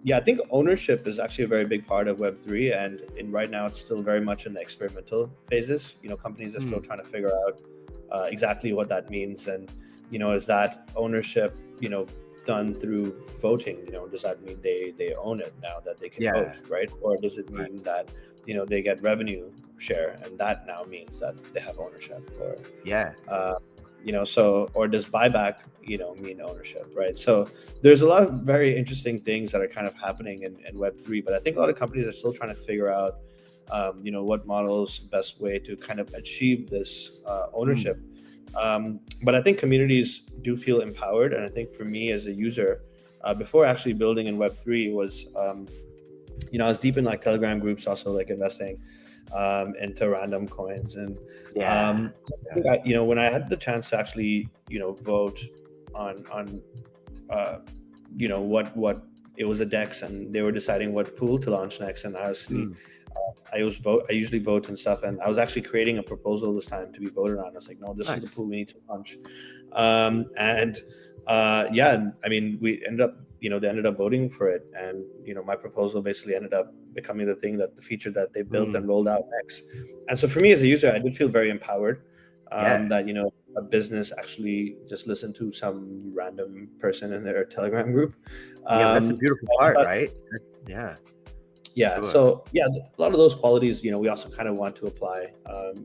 yeah, I think ownership is actually a very big part of Web 3, and right now it's still very much in the experimental phases. You know, companies are still trying to figure out exactly what that means, and you know, is that ownership, you know, done through voting? You know, does that mean they own it now that they can vote, right? Or does it mean that, you know, they get revenue share, and that now means that they have ownership? Or you know, so, or does buyback, you know, mean ownership, right? So there's a lot of very interesting things that are kind of happening in Web3, but I think a lot of companies are still trying to figure out, you know, what model's best way to kind of achieve this ownership. But I think communities do feel empowered, and I think for me as a user, before actually building in Web3 was, you know, I was deep in like Telegram groups, also like investing into random coins, and I think you know, when I had the chance to actually, you know, vote on you know, what it was a DEX, and they were deciding what pool to launch next, and I was I usually vote and stuff, and I was actually creating a proposal this time to be voted on. I was like, no, this is the pool we need to launch. Yeah, I mean, we ended up, you know, they ended up voting for it, and you know, my proposal basically ended up becoming the feature that they built and rolled out next. And so for me as a user, I did feel very empowered, that, you know, a business actually just listened to some random person in their Telegram group. That's a beautiful part, right? So yeah, a lot of those qualities, you know, we also kind of want to apply,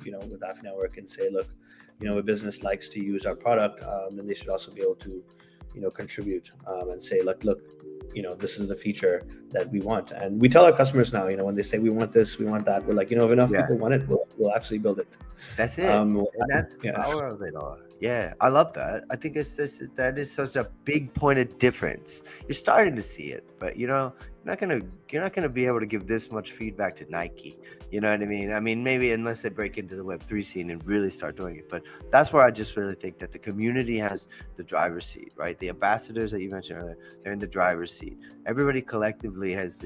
you know, with Affi Network, and say, look, you know, a business likes to use our product, then they should also be able to, you know, contribute, and say, look, you know, this is the feature that we want. And we tell our customers now, you know, when they say we want this, we want that, we're like, you know, if enough people want it, we'll actually build it. That's it. And that's the power of it all. Yeah, I love that. I think that is such a big point of difference. You're starting to see it, but you know, you're not gonna be able to give this much feedback to Nike. You know what I mean? I mean, maybe unless they break into the Web3 scene and really start doing it. But that's where I just really think that the community has the driver's seat, right? The ambassadors that you mentioned earlier, they're in the driver's seat. Everybody collectively has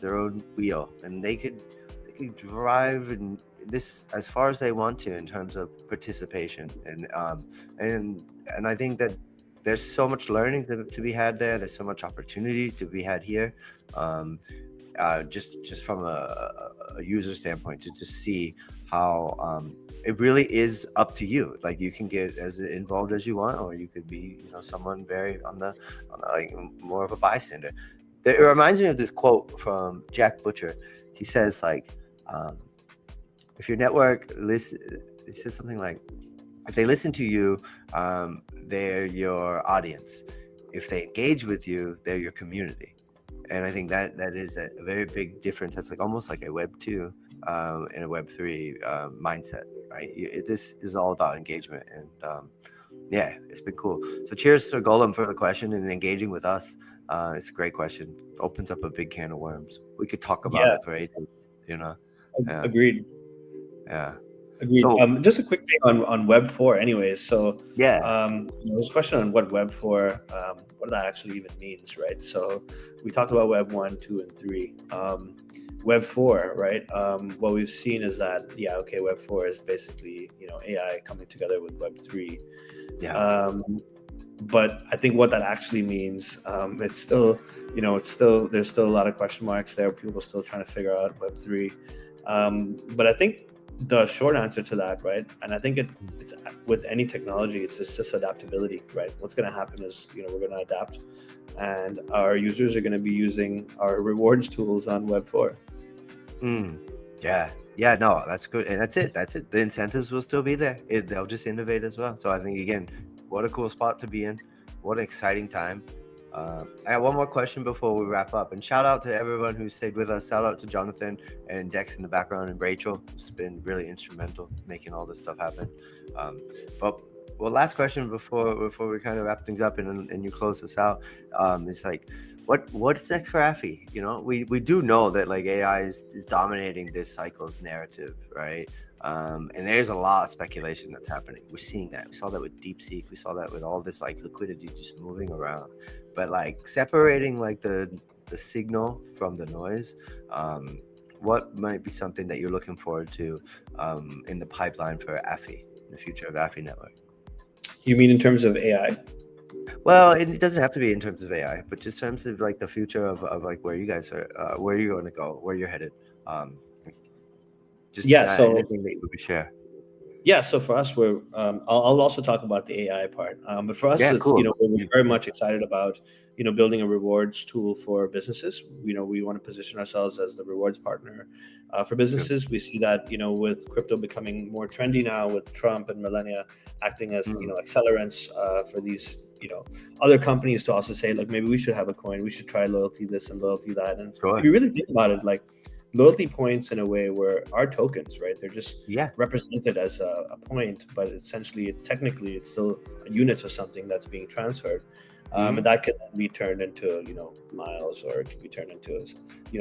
their own wheel, and they could drive and this as far as they want to in terms of participation, and and I think that there's so much learning to be had there. There's so much opportunity to be had here. Just from a user standpoint, to just see how it really is up to you. Like, you can get as involved as you want, or you could be, someone very on the like more of a bystander. It reminds me of this quote from Jack Butcher. He says, like, if your network he says something like, if they listen to you, they're your audience. If they engage with you, they're your community. And I think that is a very big difference. That's like almost like a Web 2 and a Web 3 mindset, right? This is all about engagement. And yeah, it's been cool. So cheers to Golem for the question and engaging with us. It's a great question. Opens up a big can of worms. We could talk about it for ages, Yeah. Agreed. Yeah. Agreed. So, just a quick thing on Web 4 anyways. So yeah. there's a question on what Web 4, what that actually even means, right? So we talked about Web 1, 2, and 3. Web 4, right? What we've seen is that, Web 4 is basically, AI coming together with Web 3. Yeah. But I think what that actually means, it's still, there's still a lot of question marks there. People are still trying to figure out Web 3. But I think the short answer to that, right? And I think it's with any technology, it's just adaptability, right? What's going to happen is, we're going to adapt, and our users are going to be using our rewards tools on Web 4. Yeah, no, that's good. And that's it. The incentives will still be there. They'll just innovate as well. So I think, again, what a cool spot to be in. What an exciting time. I have one more question before we wrap up, and shout out to everyone who stayed with us. Shout out to Jonathan and Dex in the background, and Rachel, who's been really instrumental making all this stuff happen. Last question before we kind of wrap things up and you close us out. It's like, what's next for Affi? We do know that, like, AI is dominating this cycle's narrative, right? And there's a lot of speculation that's happening. We're seeing that. We saw that with DeepSeek. We saw that with all this, like, liquidity just moving around. But, like, separating, like, the signal from the noise, what might be something that you're looking forward to in the pipeline for Affi, the future of Affi Network? You mean in terms of AI? Well, it doesn't have to be in terms of AI, but just in terms of, like, the future of like where you guys are, where you're going to go, where you're headed. So anything that you would share. Yeah, so for us, I'll also talk about the AI part. But for us, it's, cool. We're very much excited about, building a rewards tool for businesses. We want to position ourselves as the rewards partner for businesses. We see that, with crypto becoming more trendy now, with Trump and Melania acting as, accelerants for these, other companies to also say, like, maybe we should have a coin, we should try loyalty this and loyalty that. And if you really think about it, like, loyalty points in a way were our tokens, right? They're just represented as a point, but essentially, technically, it's still units of something that's being transferred. And that could be turned into, miles, or it could be turned into,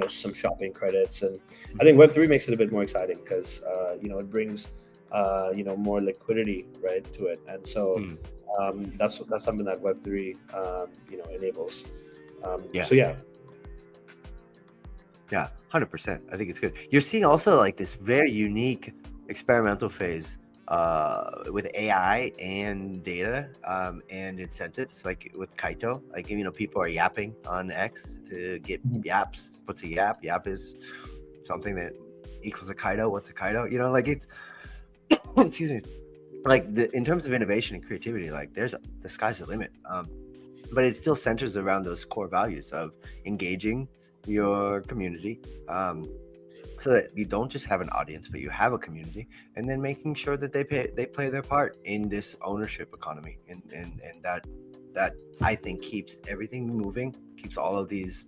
some shopping credits. And I think Web3 makes it a bit more exciting because, it brings, more liquidity, right, to it. And so that's something that Web3, enables. Yeah, 100%. I think it's good. You're seeing also, like, this very unique experimental phase with AI and data and incentives, like with Kaito. Like, people are yapping on X to get yaps. What's a yap? Yap is something that equals a Kaito. What's a Kaito? Like, it's excuse me. Like, in terms of innovation and creativity, like, the sky's the limit. But it still centers around those core values of engaging your community, so that you don't just have an audience, but you have a community, and then making sure that they play their part in this ownership economy, and that I think keeps everything moving, keeps all of these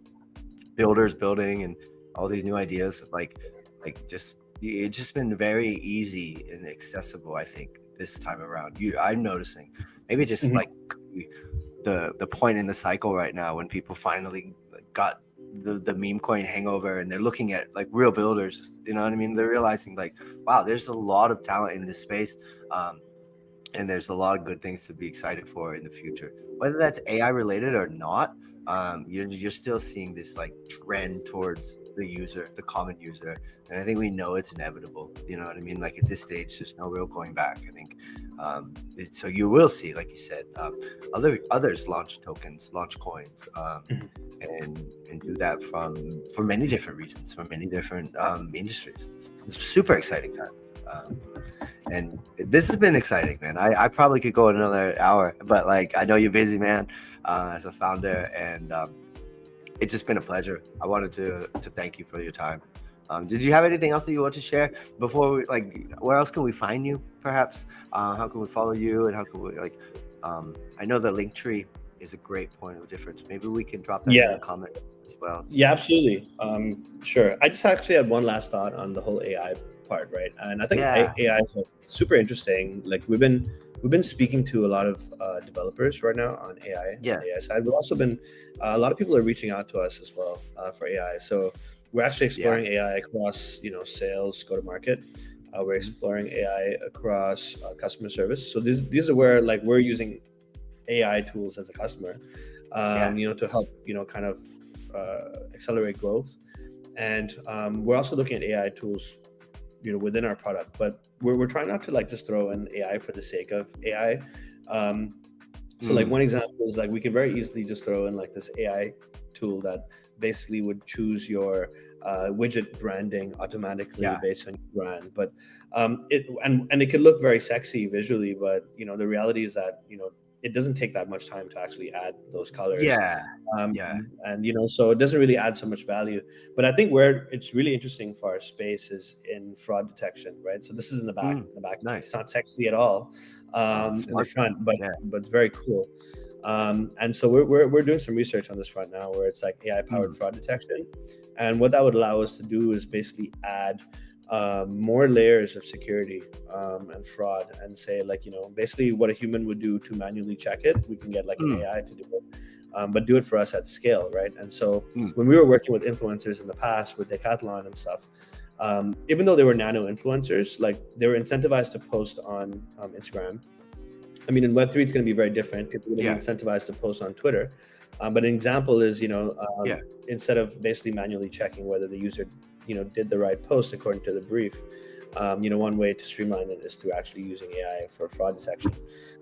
builders building, and all these new ideas, it's just been very easy and accessible, I think, this time around. I'm noticing maybe just like the point in the cycle right now when people finally got the meme coin hangover, and they're looking at, like, real builders, you know what I mean? They're realizing, like, wow, there's a lot of talent in this space. and there's a lot of good things to be excited for in the future, whether that's AI related or not. You're still seeing this like trend towards the user, the common user, and I think we know it's inevitable. You know what I mean? Like at this stage, there's no real going back. I think so. You will see, like you said, others launch tokens, launch coins, and do that for many different reasons, for many different industries. It's a super exciting time. And this has been exciting, man. I probably could go another hour, but like I know you're busy, man, as a founder, and it's just been a pleasure. I wanted to thank you for your time. Did you have anything else that you want to share before we, like, where else can we find you, perhaps? How can we follow you, and how can we, like, I know the link tree is a great point of difference. Maybe we can drop that in the comment as well. Yeah, absolutely. Sure. I just actually had one last thought on the whole AI part, right? And I think AI is super interesting. Like we've been speaking to a lot of developers right now on AI. On the AI side. We've also been a lot of people are reaching out to us as well for AI. So we're actually exploring AI across, sales, go to market. We're exploring AI across customer service. So these are where like we're using AI tools as a customer, to help kind of accelerate growth. And we're also looking at AI tools within our product, but we're trying not to like just throw in AI for the sake of AI. So like one example is like we can very easily just throw in like this AI tool that basically would choose your widget branding automatically based on your brand. But it could look very sexy visually, but the reality is that it doesn't take that much time to actually add those colors. And so it doesn't really add so much value. But I think where it's really interesting for our space is in fraud detection, right? So this is in the back. Nice. It's not sexy at all in the front, but it's very cool. And so we're doing some research on this front now, where it's like AI powered fraud detection, and what that would allow us to do is basically add more layers of security and fraud, and say like basically what a human would do to manually check it, we can get like an AI to do it, but do it for us at scale, right? And so when we were working with influencers in the past with Decathlon and stuff, even though they were nano influencers, like they were incentivized to post on Instagram. I mean, in Web3 it's going to be very different. People are going to be incentivized to post on Twitter. But an example is instead of basically manually checking whether the user did the right post according to the brief, one way to streamline it is through actually using AI for fraud detection.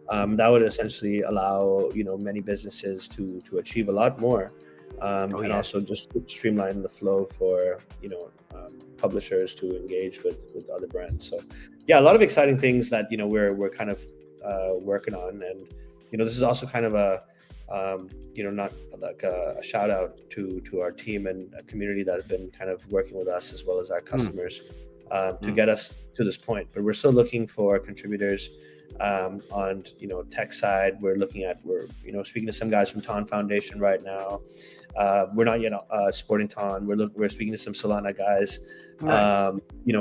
That would essentially allow many businesses to achieve a lot more, and also just streamline the flow for publishers to engage with other brands. So a lot of exciting things that we're kind of working on. And this is also kind of a not like a shout out to our team and a community that has been kind of working with us as well as our customers to get us to this point. But we're still looking for contributors on tech side. We're speaking to some guys from Ton Foundation right now. We're not yet supporting Ton. We're speaking to some Solana guys,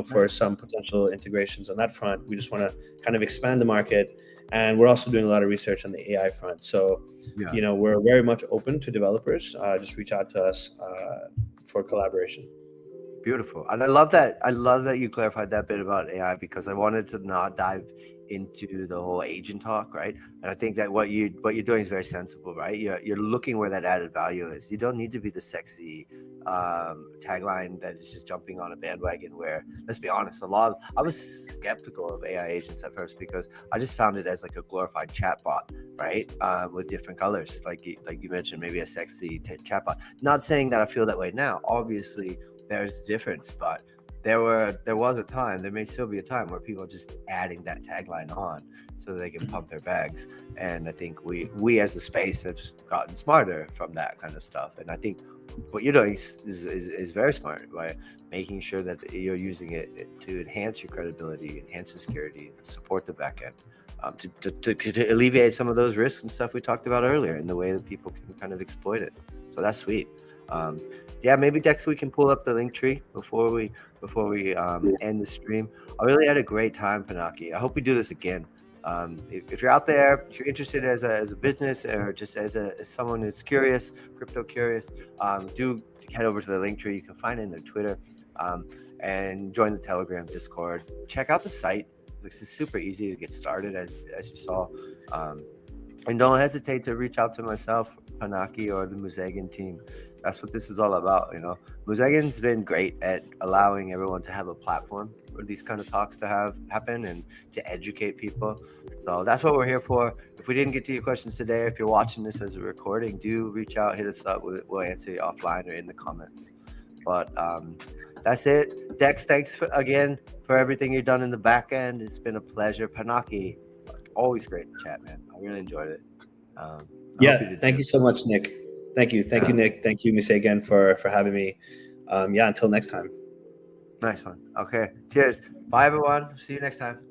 for some potential integrations on that front. We just want to kind of expand the market. And we're also doing a lot of research on the AI front. So, we're very much open to developers. Just reach out to us for collaboration. Beautiful. And I love that you clarified that bit about AI, because I wanted to not dive into the whole agent talk, right? And I think that what you're doing is very sensible, right? You're looking where that added value is. You don't need to be the sexy tagline that is just jumping on a bandwagon, where, let's be honest, I was skeptical of AI agents at first, because I just found it as like a glorified chatbot, right? With different colors, like you mentioned, maybe a sexy chatbot. Not saying that I feel that way now. Obviously there's a difference, but there was a time, there may still be a time, where people are just adding that tagline on so that they can pump their bags. And I think we as a space have gotten smarter from that kind of stuff. And I think what you're doing is very smart, by making sure that you're using it to enhance your credibility, enhance the security, support the back end, to alleviate some of those risks and stuff we talked about earlier, in the way that people can kind of exploit it. So that's sweet. Maybe next we can pull up the link tree before we end the stream. I really had a great time, Pinaki. I hope we do this again. If you're out there, if you're interested as a business, or just as someone who's curious, crypto curious, do head over to the link tree. You can find it in their Twitter, and join the Telegram, Discord. Check out the site. This is super easy to get started, as you saw. And don't hesitate to reach out to myself, Panaki, or the Muzegan team. That's what this is all about, you know. Muzegan's been great at allowing everyone to have a platform for these kind of talks to happen and to educate people. So that's what we're here for. If we didn't get to your questions today, if you're watching this as a recording, do reach out, hit us up. We'll answer you offline or in the comments. But that's it. Dex, thanks again for everything you've done in the back end. It's been a pleasure. Panaki, always great to chat, man. I really enjoyed it. Thank you so much, Nick. Thank you, Nick. Thank you, Muzegan, for having me. Until next time. Nice one. Okay, cheers. Bye, everyone. See you next time.